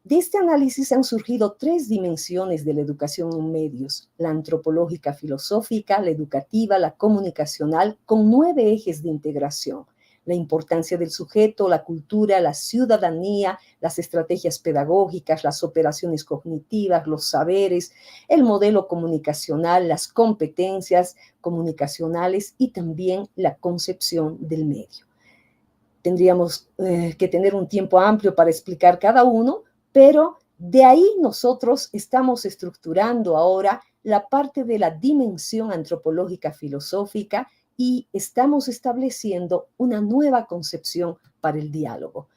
de este análisis han surgido 3 dimensiones de la educación en medios: la antropológica filosófica, la educativa, la comunicacional, con 9 ejes de integración. la importancia del sujeto, la cultura, la ciudadanía, las estrategias pedagógicas, las operaciones cognitivas, los saberes, el modelo comunicacional, las competencias comunicacionales y también la concepción del medio. Tendríamos que tener un tiempo amplio para explicar cada uno, pero de ahí nosotros estamos estructurando ahora la parte de la dimensión antropológica filosófica y estamos estableciendo una nueva concepción para el diálogo.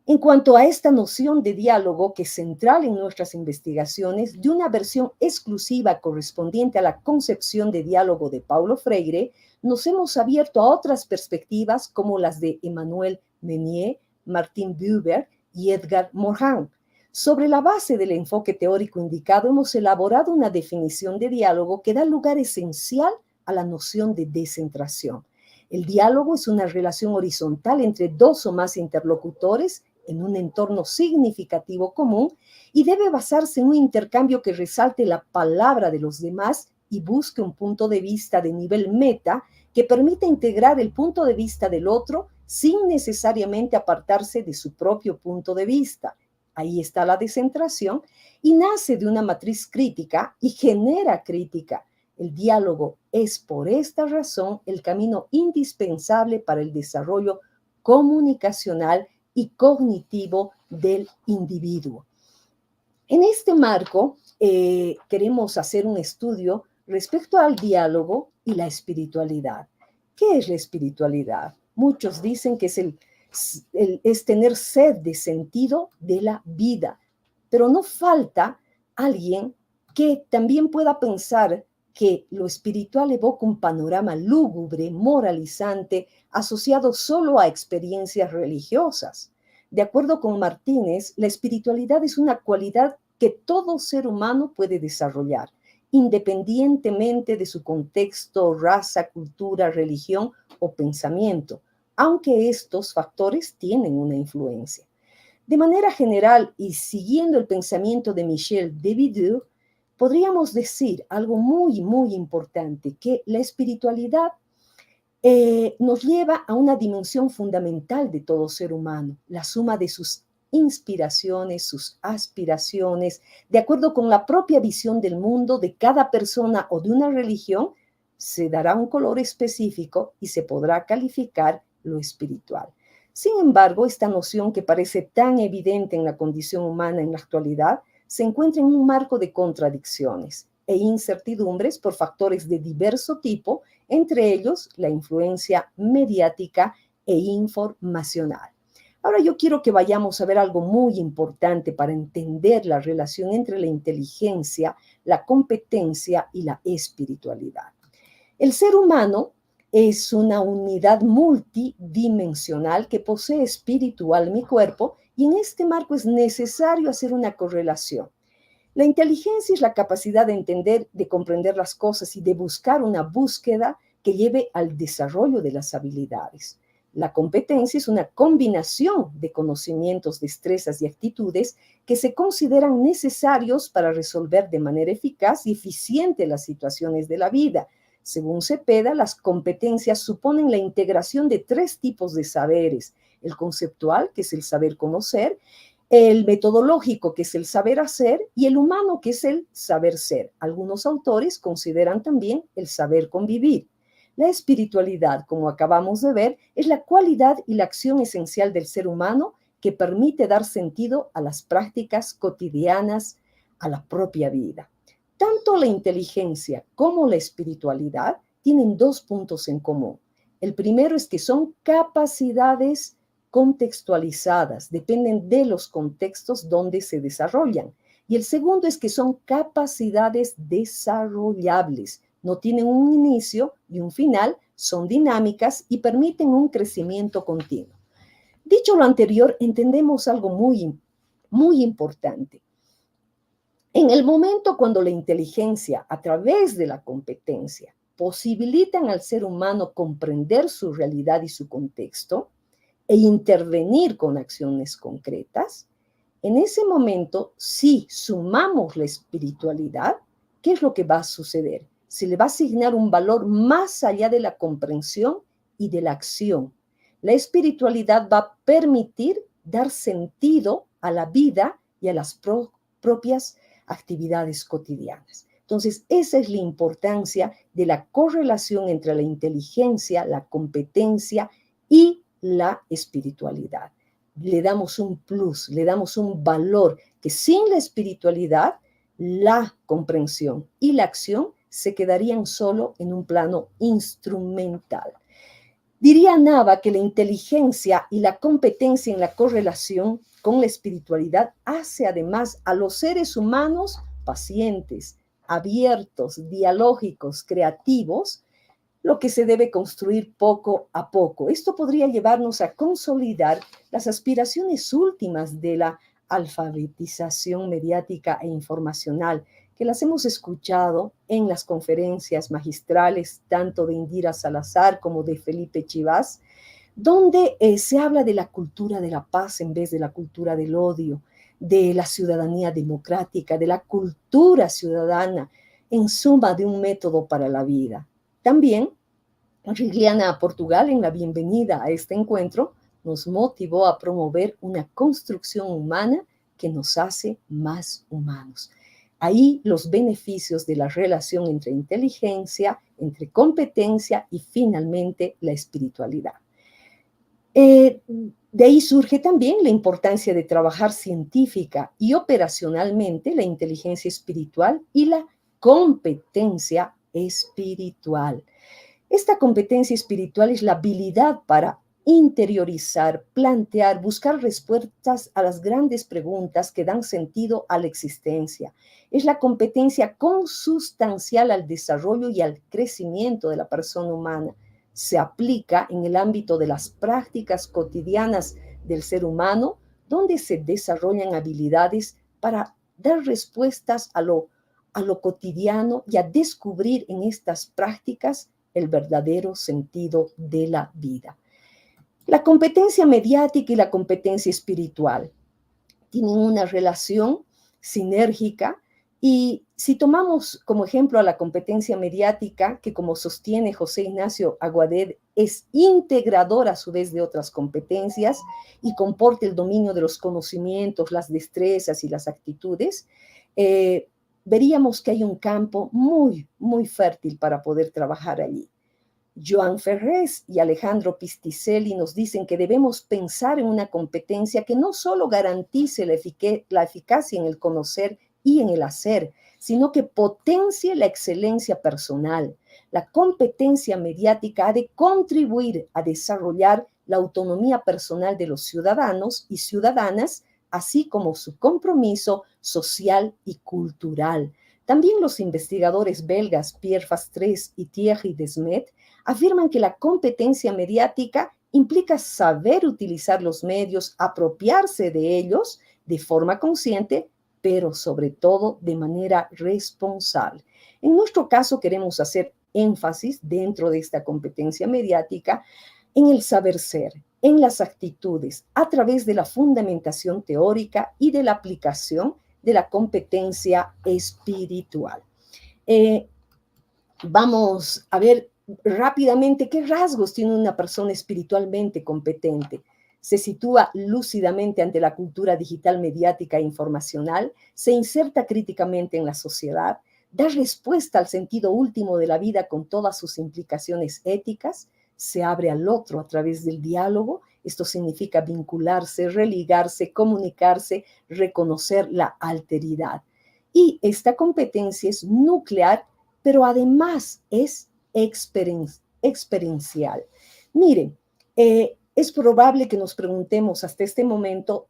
En cuanto a esta noción de diálogo, que es central en nuestras investigaciones, de una versión exclusiva correspondiente a la concepción de diálogo de Paulo Freire, nos hemos abierto a otras perspectivas como las de Emmanuel Meunier, Martin Buber y Edgar Morin. Sobre la base del enfoque teórico indicado, hemos elaborado una definición de diálogo que da lugar esencial a la noción de descentración. El diálogo es una relación horizontal entre dos o más interlocutores en un entorno significativo común y debe basarse en un intercambio que resalte la palabra de los demás y busque un punto de vista de nivel meta que permita integrar el punto de vista del otro sin necesariamente apartarse de su propio punto de vista. Ahí está la descentración y nace de una matriz crítica y genera crítica. El diálogo es por esta razón el camino indispensable para el desarrollo comunicacional y cognitivo del individuo. En este marco, queremos hacer un estudio respecto al diálogo y la espiritualidad. ¿Qué es la espiritualidad? Muchos dicen que es tener sed de sentido de la vida, pero no falta alguien que también pueda pensar que lo espiritual evoca un panorama lúgubre, moralizante, asociado solo a experiencias religiosas. De acuerdo con Martínez, la espiritualidad es una cualidad que todo ser humano puede desarrollar, independientemente de su contexto, raza, cultura, religión o pensamiento, aunque estos factores tienen una influencia. De manera general, y siguiendo el pensamiento de Michel Debideux, podríamos decir algo muy, muy importante, que la espiritualidad nos lleva a una dimensión fundamental de todo ser humano, la suma de sus inspiraciones, sus aspiraciones, de acuerdo con la propia visión del mundo de cada persona o de una religión, se dará un color específico y se podrá calificar lo espiritual. Sin embargo, esta noción que parece tan evidente en la condición humana en la actualidad, se encuentra en un marco de contradicciones e incertidumbres por factores de diverso tipo, entre ellos la influencia mediática e informacional. Ahora yo quiero que vayamos a ver algo muy importante para entender la relación entre la inteligencia, la competencia y la espiritualidad. El ser humano es una unidad multidimensional que posee espíritu, alma y cuerpo, y en este marco es necesario hacer una correlación. La inteligencia es la capacidad de entender, de comprender las cosas y de buscar una búsqueda que lleve al desarrollo de las habilidades. La competencia es una combinación de conocimientos, destrezas y actitudes que se consideran necesarios para resolver de manera eficaz y eficiente las situaciones de la vida. Según Cepeda, las competencias suponen la integración de tres tipos de saberes: el conceptual, que es el saber conocer, el metodológico, que es el saber hacer, y el humano, que es el saber ser. Algunos autores consideran también el saber convivir. La espiritualidad, como acabamos de ver, es la cualidad y la acción esencial del ser humano que permite dar sentido a las prácticas cotidianas, a la propia vida. Tanto la inteligencia como la espiritualidad tienen dos puntos en común. El primero es que son capacidades contextualizadas, dependen de los contextos donde se desarrollan. Y el segundo es que son capacidades desarrollables, no tienen un inicio y un final, son dinámicas y permiten un crecimiento continuo. Dicho lo anterior, entendemos algo muy importante. En el momento cuando la inteligencia, a través de la competencia, posibilitan al ser humano comprender su realidad y su contexto e intervenir con acciones concretas, en ese momento, si sumamos la espiritualidad, ¿qué es lo que va a suceder? Se le va a asignar un valor más allá de la comprensión y de la acción. La espiritualidad va a permitir dar sentido a la vida y a las propias actividades cotidianas. Entonces, esa es la importancia de la correlación entre la inteligencia, la competencia y la espiritualidad. Le damos un plus, le damos un valor que sin la espiritualidad, la comprensión y la acción se quedarían solo en un plano instrumental. Diría Nava que la inteligencia y la competencia en la correlación con la espiritualidad hace además a los seres humanos pacientes, abiertos, dialógicos, creativos, lo que se debe construir poco a poco. Esto podría llevarnos a consolidar las aspiraciones últimas de la alfabetización mediática e informacional, que las hemos escuchado en las conferencias magistrales, tanto de Indira Salazar como de Felipe Chivas, donde se habla de la cultura de la paz en vez de la cultura del odio, de la ciudadanía democrática, de la cultura ciudadana, en suma, de un método para la vida. También, Rigliana Portugal, en la bienvenida a este encuentro, nos motivó a promover una construcción humana que nos hace más humanos. Ahí los beneficios de la relación entre inteligencia, entre competencia y finalmente la espiritualidad. De ahí surge también la importancia de trabajar científica y operacionalmente la inteligencia espiritual y la competencia espiritual. Esta competencia espiritual es la habilidad para interiorizar, plantear, buscar respuestas a las grandes preguntas que dan sentido a la existencia. Es la competencia consustancial al desarrollo y al crecimiento de la persona humana. Se aplica en el ámbito de las prácticas cotidianas del ser humano, donde se desarrollan habilidades para dar respuestas a lo cotidiano y a descubrir en estas prácticas el verdadero sentido de la vida. La competencia mediática y la competencia espiritual tienen una relación sinérgica y si tomamos como ejemplo a la competencia mediática, que como sostiene José Ignacio Aguadé, es integradora a su vez de otras competencias y comporta el dominio de los conocimientos, las destrezas y las actitudes, veríamos que hay un campo muy, muy fértil para poder trabajar allí. Joan Ferrés y Alejandro Pisticelli nos dicen que debemos pensar en una competencia que no solo garantice la eficacia en el conocer y en el hacer, sino que potencie la excelencia personal. La competencia mediática ha de contribuir a desarrollar la autonomía personal de los ciudadanos y ciudadanas, así como su compromiso social y cultural. También los investigadores belgas Pierre Fastres y Thierry Desmet afirman que la competencia mediática implica saber utilizar los medios, apropiarse de ellos de forma consciente, pero sobre todo de manera responsable. En nuestro caso queremos hacer énfasis dentro de esta competencia mediática en el saber ser, en las actitudes, a través de la fundamentación teórica y de la aplicación de la competencia espiritual. Vamos a ver rápidamente qué rasgos tiene una persona espiritualmente competente. Se sitúa lúcidamente ante la cultura digital, mediática e informacional, se inserta críticamente en la sociedad, da respuesta al sentido último de la vida con todas sus implicaciones éticas, se abre al otro a través del diálogo. Esto significa vincularse, religarse, comunicarse, reconocer la alteridad. Y esta competencia es nuclear, pero además es experiencial. Miren, es probable que nos preguntemos hasta este momento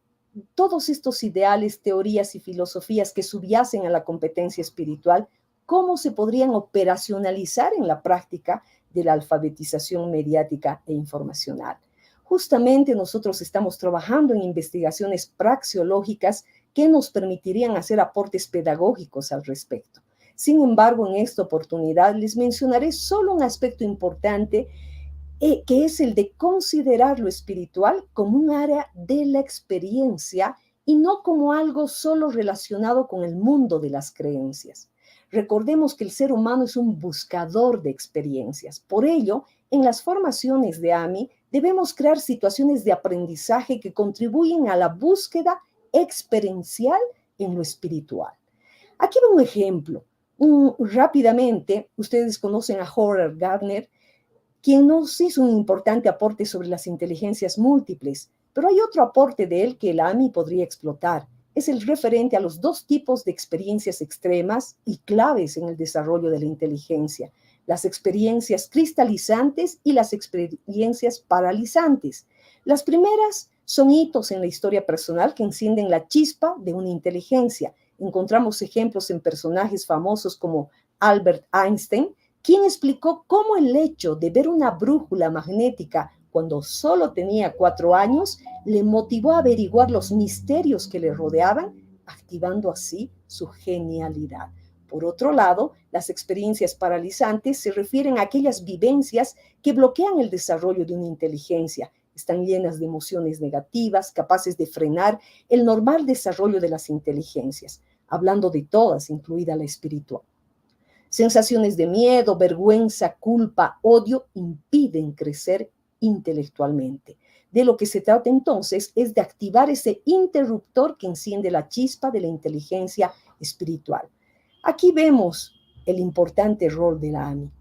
todos estos ideales, teorías y filosofías que subyacen a la competencia espiritual, ¿cómo se podrían operacionalizar en la práctica de la alfabetización mediática e informacional? Justamente nosotros estamos trabajando en investigaciones praxeológicas que nos permitirían hacer aportes pedagógicos al respecto. Sin embargo, en esta oportunidad les mencionaré solo un aspecto importante que es el de considerar lo espiritual como un área de la experiencia y no como algo solo relacionado con el mundo de las creencias. Recordemos que el ser humano es un buscador de experiencias. Por ello, En las formaciones de AMI debemos crear situaciones de aprendizaje que contribuyen a la búsqueda experiencial en lo espiritual. Aquí va un ejemplo. Rápidamente, ustedes conocen a Howard Gardner, quien nos hizo un importante aporte sobre las inteligencias múltiples, pero hay otro aporte de él que el AMI podría explotar. Es el referente a los dos tipos de experiencias extremas y claves en el desarrollo de la inteligencia: las experiencias cristalizantes y las experiencias paralizantes. Las primeras son hitos en la historia personal que encienden la chispa de una inteligencia. Encontramos ejemplos en personajes famosos como Albert Einstein, quien explicó cómo el hecho de ver una brújula magnética cuando solo tenía 4 años le motivó a averiguar los misterios que le rodeaban, activando así su genialidad. Por otro lado, las experiencias paralizantes se refieren a aquellas vivencias que bloquean el desarrollo de una inteligencia. Están llenas de emociones negativas, capaces de frenar el normal desarrollo de las inteligencias, hablando de todas, incluida la espiritual. Sensaciones de miedo, vergüenza, culpa, odio impiden crecer intelectualmente. De lo que se trata entonces es de activar ese interruptor que enciende la chispa de la inteligencia espiritual. Aquí vemos el importante rol de la AMI.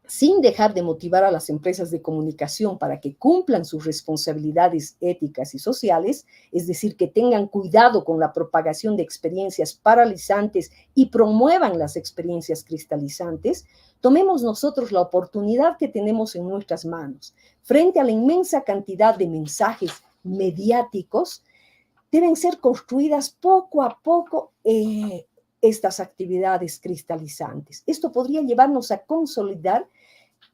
Sin dejar de motivar a las empresas de comunicación para que cumplan sus responsabilidades éticas y sociales, es decir, que tengan cuidado con la propagación de experiencias paralizantes y promuevan las experiencias cristalizantes, tomemos nosotros la oportunidad que tenemos en nuestras manos. Frente a la inmensa cantidad de mensajes mediáticos, deben ser construidas poco a poco estas actividades cristalizantes. Esto podría llevarnos a consolidar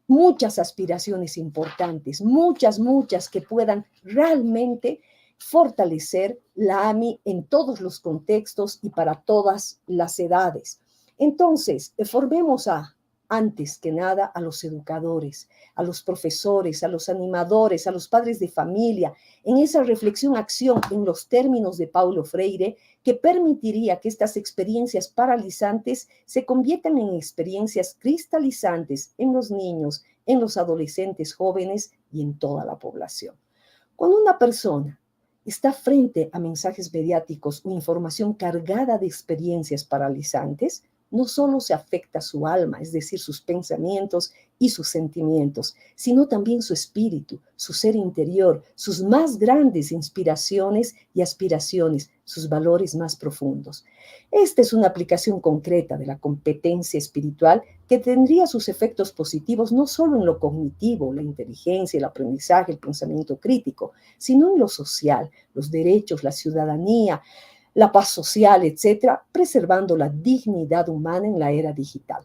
muchas aspiraciones importantes, muchas que puedan realmente fortalecer la AMI en todos los contextos y para todas las edades. Entonces, formemos antes que nada a los educadores, a los profesores, a los animadores, a los padres de familia, en esa reflexión-acción en los términos de Paulo Freire, que permitiría que estas experiencias paralizantes se conviertan en experiencias cristalizantes en los niños, en los adolescentes jóvenes y en toda la población. Cuando una persona está frente a mensajes mediáticos o información cargada de experiencias paralizantes, no solo se afecta su alma, es decir, sus pensamientos y sus sentimientos, sino también su espíritu, su ser interior, sus más grandes inspiraciones y aspiraciones, sus valores más profundos. Esta es una aplicación concreta de la competencia espiritual que tendría sus efectos positivos no solo en lo cognitivo, la inteligencia, el aprendizaje, el pensamiento crítico, sino en lo social, los derechos, la ciudadanía, la paz social, etcétera, preservando la dignidad humana en la era digital.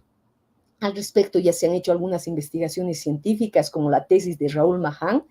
Al respecto, ya se han hecho algunas investigaciones científicas, como la tesis de Raúl Mahan,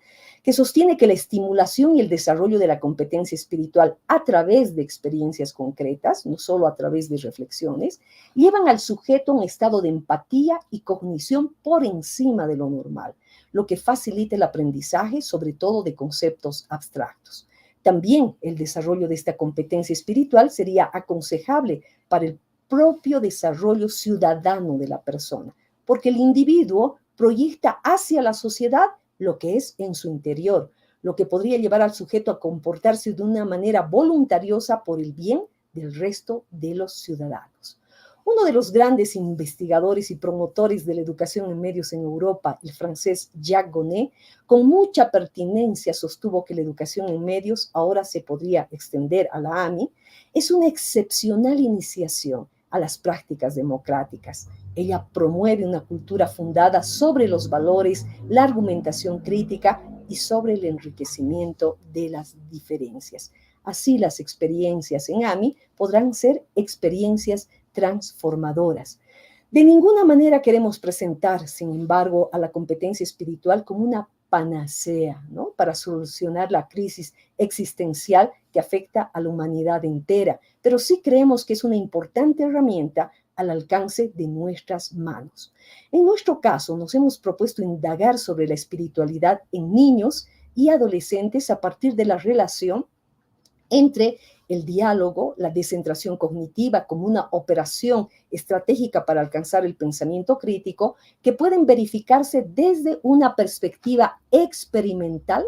que sostiene que la estimulación y el desarrollo de la competencia espiritual a través de experiencias concretas, no solo a través de reflexiones, llevan al sujeto a un estado de empatía y cognición por encima de lo normal, lo que facilita el aprendizaje, sobre todo de conceptos abstractos. También el desarrollo de esta competencia espiritual sería aconsejable para el propio desarrollo ciudadano de la persona, porque el individuo proyecta hacia la sociedad lo que es en su interior, lo que podría llevar al sujeto a comportarse de una manera voluntariosa por el bien del resto de los ciudadanos. Uno de los grandes investigadores y promotores de la educación en medios en Europa, el francés Jacques Gonnet, con mucha pertinencia sostuvo que la educación en medios ahora se podría extender a la AMI, es una excepcional iniciación a las prácticas democráticas. Ella promueve una cultura fundada sobre los valores, la argumentación crítica y sobre el enriquecimiento de las diferencias. Así, las experiencias en AMI podrán ser experiencias transformadoras. De ninguna manera queremos presentar, sin embargo, a la competencia espiritual como una panacea, ¿no?, para solucionar la crisis existencial que afecta a la humanidad entera, pero sí creemos que es una importante herramienta al alcance de nuestras manos. En nuestro caso, nos hemos propuesto indagar sobre la espiritualidad en niños y adolescentes a partir de la relación entre el diálogo, la descentración cognitiva como una operación estratégica para alcanzar el pensamiento crítico, que pueden verificarse desde una perspectiva experimental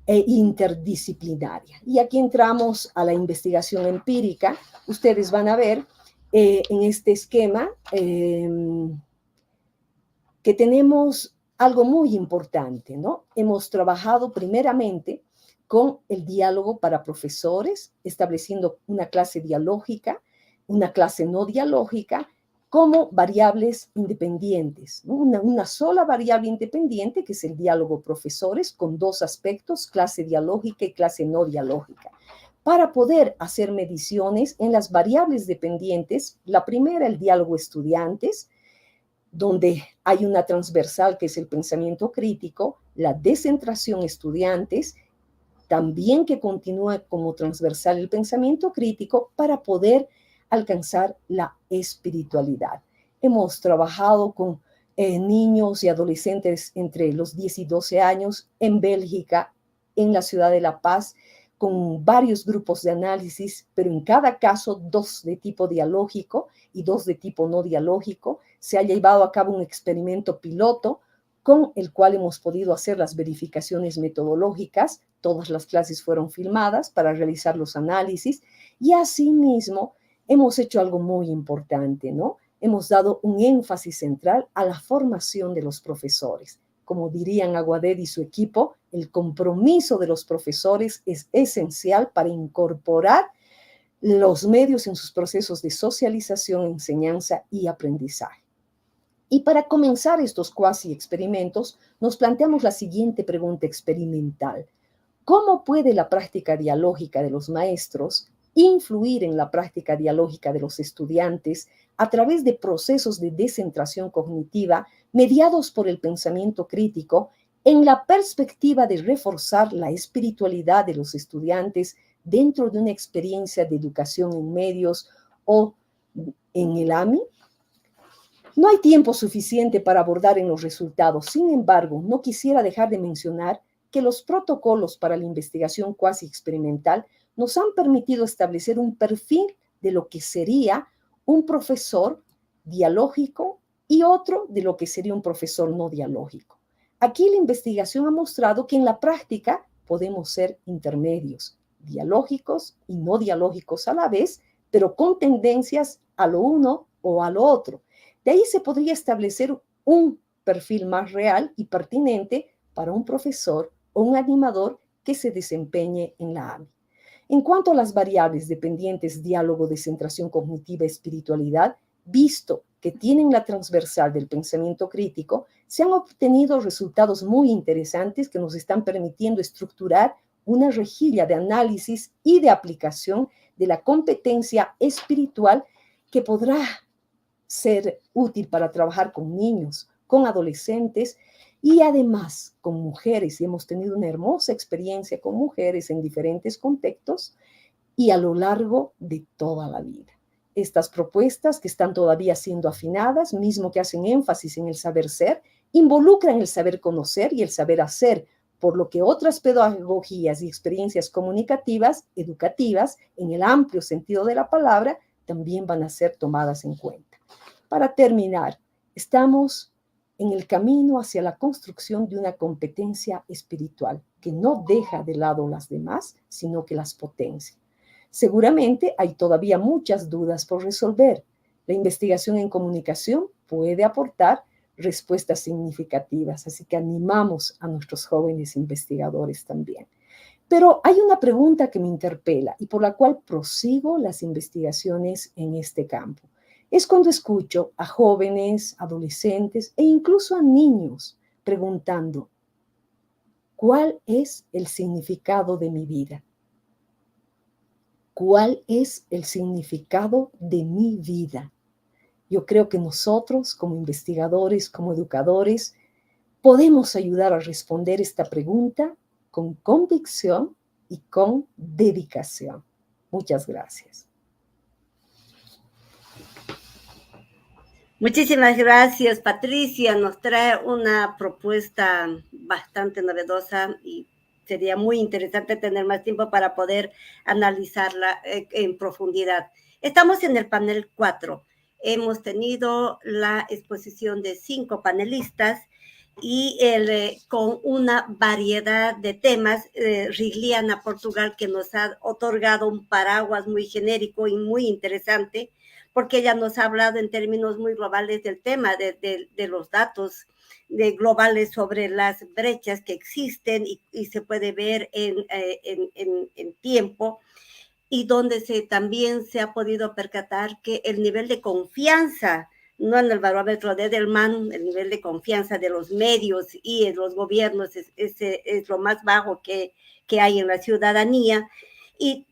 e interdisciplinaria. Y aquí entramos a la investigación empírica. Ustedes van a ver en este esquema que tenemos algo muy importante, ¿no? Hemos trabajado primeramente con el diálogo para profesores, estableciendo una clase dialógica, una clase no dialógica, como variables independientes, ¿no? Una sola variable independiente, que es el diálogo profesores, con dos aspectos, clase dialógica y clase no dialógica, para poder hacer mediciones en las variables dependientes. La primera, el diálogo estudiantes, donde hay una transversal que es el pensamiento crítico, la descentración estudiantes, también que continúa como transversal el pensamiento crítico para poder alcanzar la espiritualidad. Hemos trabajado con niños y adolescentes entre los 10 y 12 años en Bélgica, en la ciudad de La Paz, con varios grupos de análisis, pero en cada caso 2 de tipo dialógico y 2 de tipo no dialógico. Se ha llevado a cabo un experimento piloto con el cual hemos podido hacer las verificaciones metodológicas. Todas las clases fueron filmadas para realizar los análisis y asimismo hemos hecho algo muy importante, ¿no? Hemos dado un énfasis central a la formación de los profesores. Como dirían Aguadet y su equipo, el compromiso de los profesores es esencial para incorporar los medios en sus procesos de socialización, enseñanza y aprendizaje. Y para comenzar estos cuasi experimentos, nos planteamos la siguiente pregunta experimental. ¿Cómo puede la práctica dialógica de los maestros influir en la práctica dialógica de los estudiantes a través de procesos de descentración cognitiva mediados por el pensamiento crítico en la perspectiva de reforzar la espiritualidad de los estudiantes dentro de una experiencia de educación en medios o en el AMI? No hay tiempo suficiente para abordar en los resultados. Sin embargo, no quisiera dejar de mencionar que los protocolos para la investigación cuasi experimental nos han permitido establecer un perfil de lo que sería un profesor dialógico y otro de lo que sería un profesor no dialógico. Aquí la investigación ha mostrado que en la práctica podemos ser intermedios, dialógicos y no dialógicos a la vez, pero con tendencias a lo uno o a lo otro. De ahí se podría establecer un perfil más real y pertinente para un profesor o un animador que se desempeñe en la AMI. En cuanto a las variables dependientes diálogo, descentración cognitiva, espiritualidad, visto que tienen la transversal del pensamiento crítico, se han obtenido resultados muy interesantes que nos están permitiendo estructurar una rejilla de análisis y de aplicación de la competencia espiritual que podrá ser útil para trabajar con niños, con adolescentes y además con mujeres. Y hemos tenido una hermosa experiencia con mujeres en diferentes contextos y a lo largo de toda la vida. Estas propuestas, que están todavía siendo afinadas, mismo que hacen énfasis en el saber ser, involucran el saber conocer y el saber hacer, por lo que otras pedagogías y experiencias comunicativas, educativas, en el amplio sentido de la palabra, también van a ser tomadas en cuenta. Para terminar, estamos en el camino hacia la construcción de una competencia espiritual que no deja de lado las demás, sino que las potencia. Seguramente hay todavía muchas dudas por resolver. La investigación en comunicación puede aportar respuestas significativas, así que animamos a nuestros jóvenes investigadores también. Pero hay una pregunta que me interpela y por la cual prosigo las investigaciones en este campo. Es cuando escucho a jóvenes, adolescentes e incluso a niños preguntando, ¿cuál es el significado de mi vida? ¿Cuál es el significado de mi vida? Yo creo que nosotros, como investigadores, como educadores, podemos ayudar a responder esta pregunta con convicción y con dedicación. Muchas gracias. Muchísimas gracias, Patricia. Nos trae una propuesta bastante novedosa y sería muy interesante tener más tiempo para poder analizarla en profundidad. Estamos en el panel 4. Hemos tenido la exposición de 5 panelistas y con una variedad de temas. Rigliana Portugal, que nos ha otorgado un paraguas muy genérico y muy interesante, porque ella nos ha hablado en términos muy globales del tema, de los datos globales sobre las brechas que existen y se puede ver en tiempo, y donde también se ha podido percatar que el nivel de confianza, no en el barómetro de Edelman, el nivel de confianza de los medios y en los gobiernos es lo más bajo que hay en la ciudadanía. Y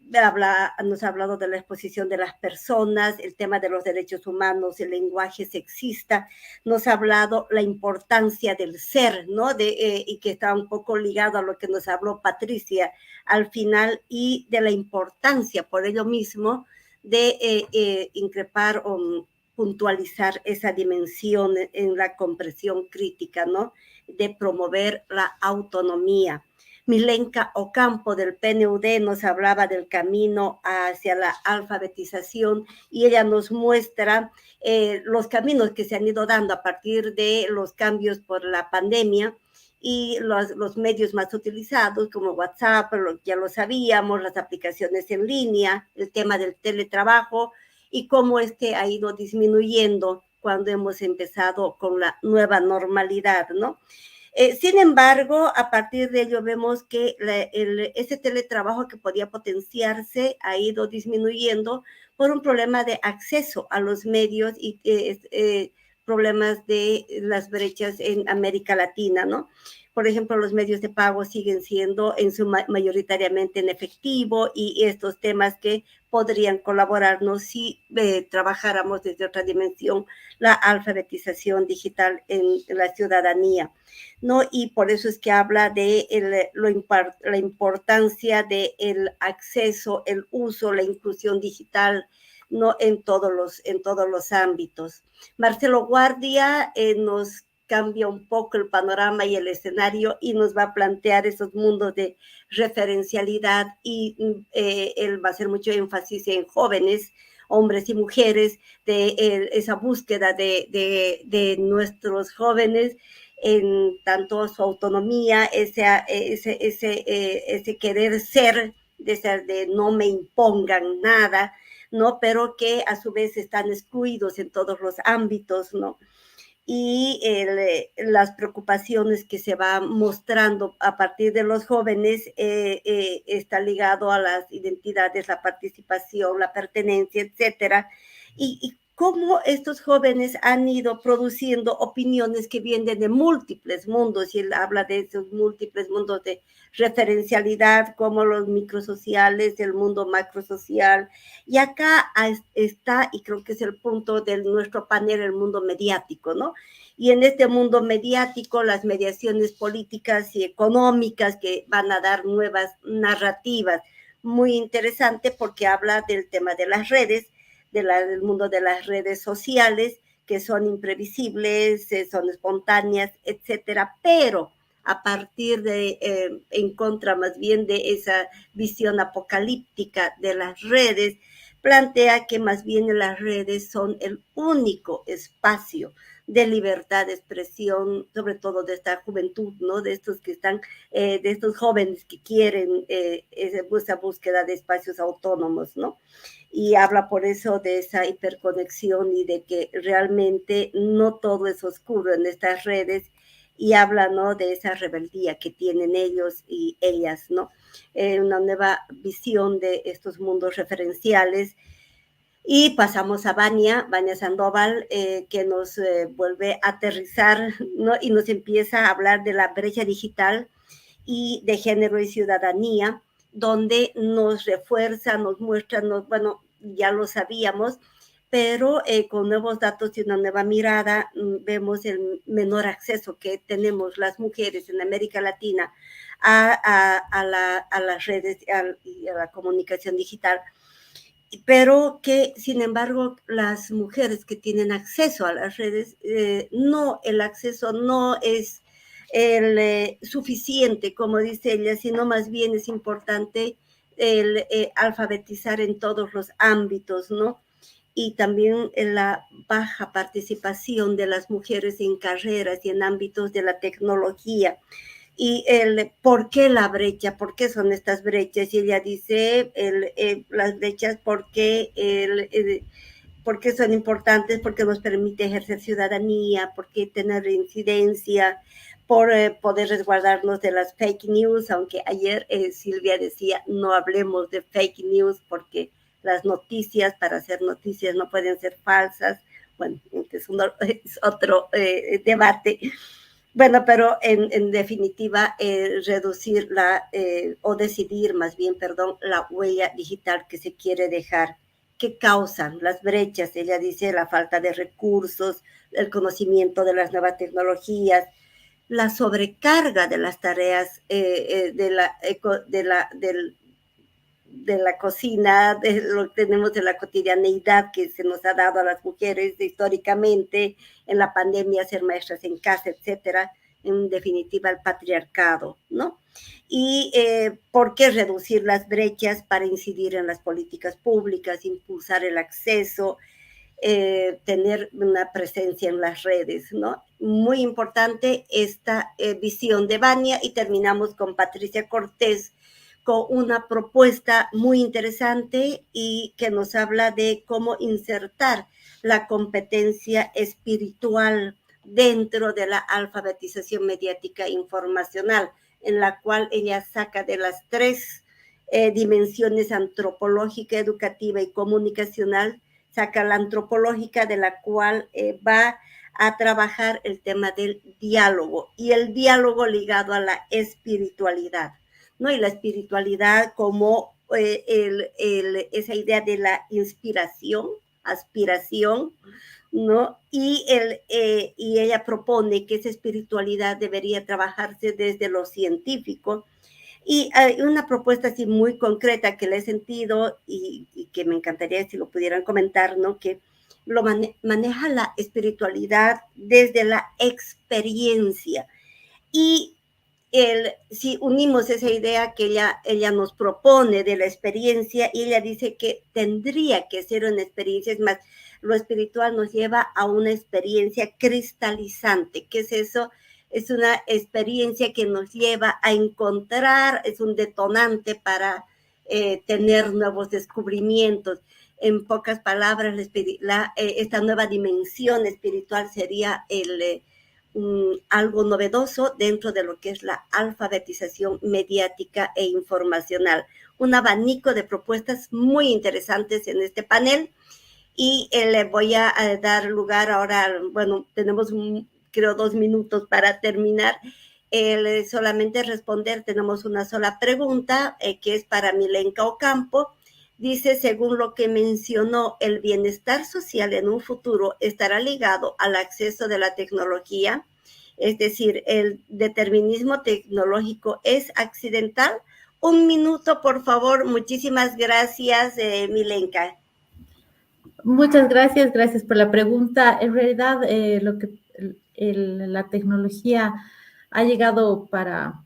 nos ha hablado de la exposición de las personas, el tema de los derechos humanos, el lenguaje sexista, nos ha hablado la importancia del ser, ¿no? Y que está un poco ligado a lo que nos habló Patricia al final, y de la importancia por ello mismo de increpar o puntualizar esa dimensión en la comprensión crítica, ¿no? De promover la autonomía. Milenka Ocampo del PNUD nos hablaba del camino hacia la alfabetización, y ella nos muestra los caminos que se han ido dando a partir de los cambios por la pandemia y los medios más utilizados como WhatsApp, ya lo sabíamos, las aplicaciones en línea, el tema del teletrabajo y cómo ha ido disminuyendo cuando hemos empezado con la nueva normalidad, ¿no? Sin embargo, a partir de ello vemos que ese teletrabajo que podía potenciarse ha ido disminuyendo por un problema de acceso a los medios y problemas de las brechas en América Latina, ¿no? Por ejemplo, los medios de pago siguen siendo mayoritariamente en efectivo, y estos temas que podrían colaborarnos si trabajáramos desde otra dimensión, la alfabetización digital en la ciudadanía, ¿no? Y por eso es que habla de la importancia del acceso, el uso, la inclusión digital, ¿no? En todos los ámbitos. Marcelo Guardia nos cambia un poco el panorama y el escenario y nos va a plantear esos mundos de referencialidad, y él va a hacer mucho énfasis en jóvenes, hombres y mujeres, de esa búsqueda de nuestros jóvenes en tanto su autonomía, ese querer ser, de no me impongan nada, ¿no? Pero que a su vez están excluidos en todos los ámbitos, ¿no? Y las preocupaciones que se van mostrando a partir de los jóvenes está ligado a las identidades, la participación, la pertenencia, etcétera, y cómo estos jóvenes han ido produciendo opiniones que vienen de múltiples mundos, y él habla de esos múltiples mundos de referencialidad, como los microsociales, el mundo macrosocial, y acá está, y creo que es el punto de nuestro panel, el mundo mediático, ¿no? Y en este mundo mediático, las mediaciones políticas y económicas que van a dar nuevas narrativas. Muy interesante porque habla del tema de las redes, del mundo de las redes sociales, que son imprevisibles, son espontáneas, etcétera, pero a partir en contra más bien de esa visión apocalíptica de las redes, plantea que más bien las redes son el único espacio de libertad de expresión, sobre todo de esta juventud, ¿no? De estos que están, de estos jóvenes que quieren esa búsqueda de espacios autónomos, ¿no? Y habla por eso de esa hiperconexión y de que realmente no todo es oscuro en estas redes, y habla, ¿no? De esa rebeldía que tienen ellos y ellas, ¿no? Una nueva visión de estos mundos referenciales. Y pasamos a Vania Sandoval, que nos vuelve a aterrizar, ¿no? Y nos empieza a hablar de la brecha digital y de género y ciudadanía, donde nos refuerza, nos muestra, bueno, ya lo sabíamos, pero con nuevos datos y una nueva mirada vemos el menor acceso que tenemos las mujeres en América Latina a las redes y a la comunicación digital, pero que sin embargo las mujeres que tienen acceso a las redes, el acceso no es suficiente, como dice ella, sino más bien es importante el alfabetizar en todos los ámbitos, ¿no? Y también en la baja participación de las mujeres en carreras y en ámbitos de la tecnología. Y por qué la brecha, por qué son estas brechas. Y ella dice las brechas porque son importantes, porque nos permite ejercer ciudadanía, porque tener incidencia, por poder resguardarnos de las fake news, aunque ayer Silvia decía, no hablemos de fake news, porque las noticias, para hacer noticias, no pueden ser falsas. Bueno, es otro debate. Bueno, pero en definitiva, reducir o decidir más bien, perdón, la huella digital que se quiere dejar. ¿Qué causan las brechas? Ella dice la falta de recursos, el conocimiento de las nuevas tecnologías, la sobrecarga de las tareas de la cocina, de lo que tenemos de la cotidianeidad que se nos ha dado a las mujeres históricamente, en la pandemia ser maestras en casa, etcétera, en definitiva el patriarcado, ¿no? Y ¿por qué reducir las brechas para incidir en las políticas públicas, impulsar el acceso, tener una presencia en las redes, ¿no? Muy importante esta visión de Vania, y terminamos con Patricia Cortés, con una propuesta muy interesante y que nos habla de cómo insertar la competencia espiritual dentro de la alfabetización mediática informacional, en la cual ella saca de las tres dimensiones antropológica, educativa y comunicacional, saca la antropológica, de la cual va a trabajar el tema del diálogo, y el diálogo ligado a la espiritualidad, ¿no? Y la espiritualidad como esa idea de la inspiración, aspiración, ¿no? Y ella propone que esa espiritualidad debería trabajarse desde lo científico. Y hay una propuesta así muy concreta que le he sentido y que me encantaría si lo pudieran comentar, ¿no? Que lo maneja la espiritualidad desde la experiencia. Y si unimos esa idea que ella nos propone de la experiencia, y ella dice que tendría que ser una experiencia, es más, lo espiritual nos lleva a una experiencia cristalizante. ¿Qué es eso? Es una experiencia que nos lleva a encontrar, es un detonante para tener nuevos descubrimientos. En pocas palabras, esta nueva dimensión espiritual sería algo novedoso dentro de lo que es la alfabetización mediática e informacional. Un abanico de propuestas muy interesantes en este panel, y le voy a dar lugar ahora, bueno, tenemos creo 2 minutos para terminar. Solamente responder, tenemos una sola pregunta que es para Milenka Ocampo. Dice, según lo que mencionó, ¿el bienestar social en un futuro estará ligado al acceso de la tecnología? Es decir, ¿el determinismo tecnológico es accidental? 1 minuto, por favor. Muchísimas gracias, Milenka. Muchas gracias, gracias por la pregunta. En realidad, la tecnología ha llegado para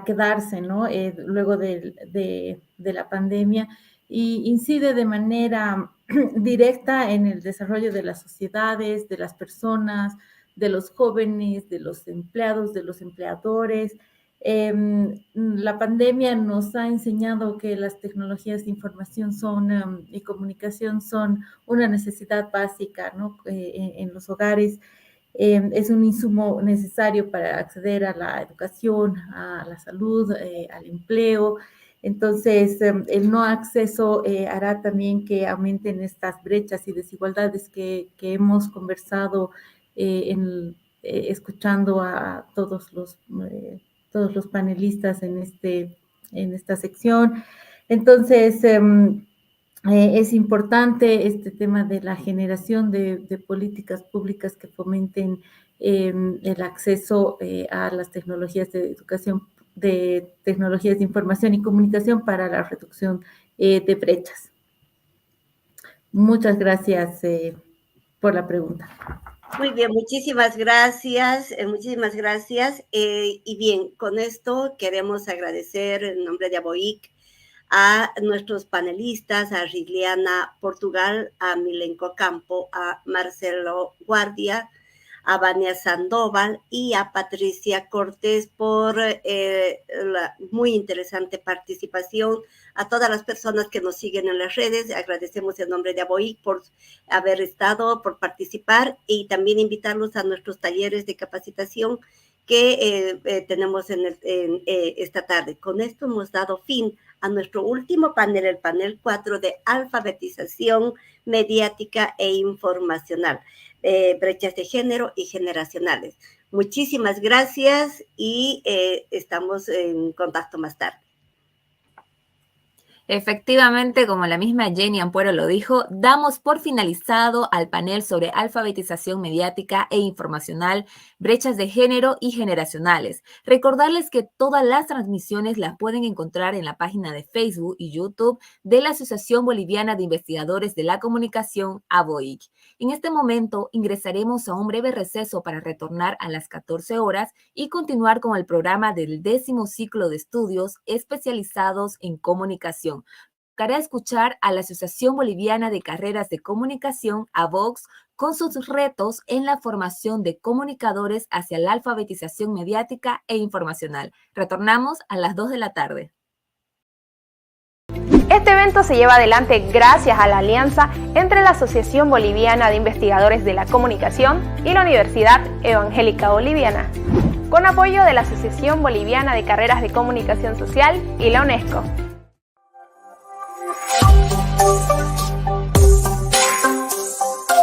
quedarse, ¿no? Luego de la pandemia, y incide de manera directa en el desarrollo de las sociedades, de las personas, de los jóvenes, de los empleados, de los empleadores. La pandemia nos ha enseñado que las tecnologías de información y comunicación son una necesidad básica, ¿no? En los hogares. Es un insumo necesario para acceder a la educación, a la salud, al empleo. Entonces, el no acceso hará también que aumenten estas brechas y desigualdades que hemos conversado escuchando a todos los panelistas en esta sección. Entonces, es importante este tema de la generación de políticas públicas que fomenten el acceso a las tecnologías de educación, de tecnologías de información y comunicación para la reducción de brechas. Muchas gracias por la pregunta. Muy bien, muchísimas gracias, muchísimas gracias. Y bien, con esto queremos agradecer en nombre de ABOIC a nuestros panelistas, a Riliana Portugal, a Milenko Campo, a Marcelo Guardia, a Vania Sandoval y a Patricia Cortés por la muy interesante participación. A todas las personas que nos siguen en las redes, agradecemos en nombre de ABOIC por haber estado, por participar, y también invitarlos a nuestros talleres de capacitación que tenemos esta tarde. Con esto hemos dado fin a nuestro último panel, el panel 4 de alfabetización mediática e informacional, brechas de género y generacionales. Muchísimas gracias y estamos en contacto más tarde. Efectivamente, como la misma Jenny Ampuero lo dijo, damos por finalizado al panel sobre alfabetización mediática e informacional, brechas de género y generacionales. Recordarles que todas las transmisiones las pueden encontrar en la página de Facebook y YouTube de la Asociación Boliviana de Investigadores de la Comunicación, ABOIC. En este momento ingresaremos a un breve receso para retornar a las 14 horas y continuar con el programa del 10º ciclo de estudios especializados en comunicación. Tocará escuchar a la Asociación Boliviana de Carreras de Comunicación, ABOCS, con sus retos en la formación de comunicadores hacia la alfabetización mediática e informacional. Retornamos a las 2 de la tarde. Este evento se lleva adelante gracias a la alianza entre la Asociación Boliviana de Investigadores de la Comunicación y la Universidad Evangélica Boliviana, con apoyo de la Asociación Boliviana de Carreras de Comunicación Social y la UNESCO.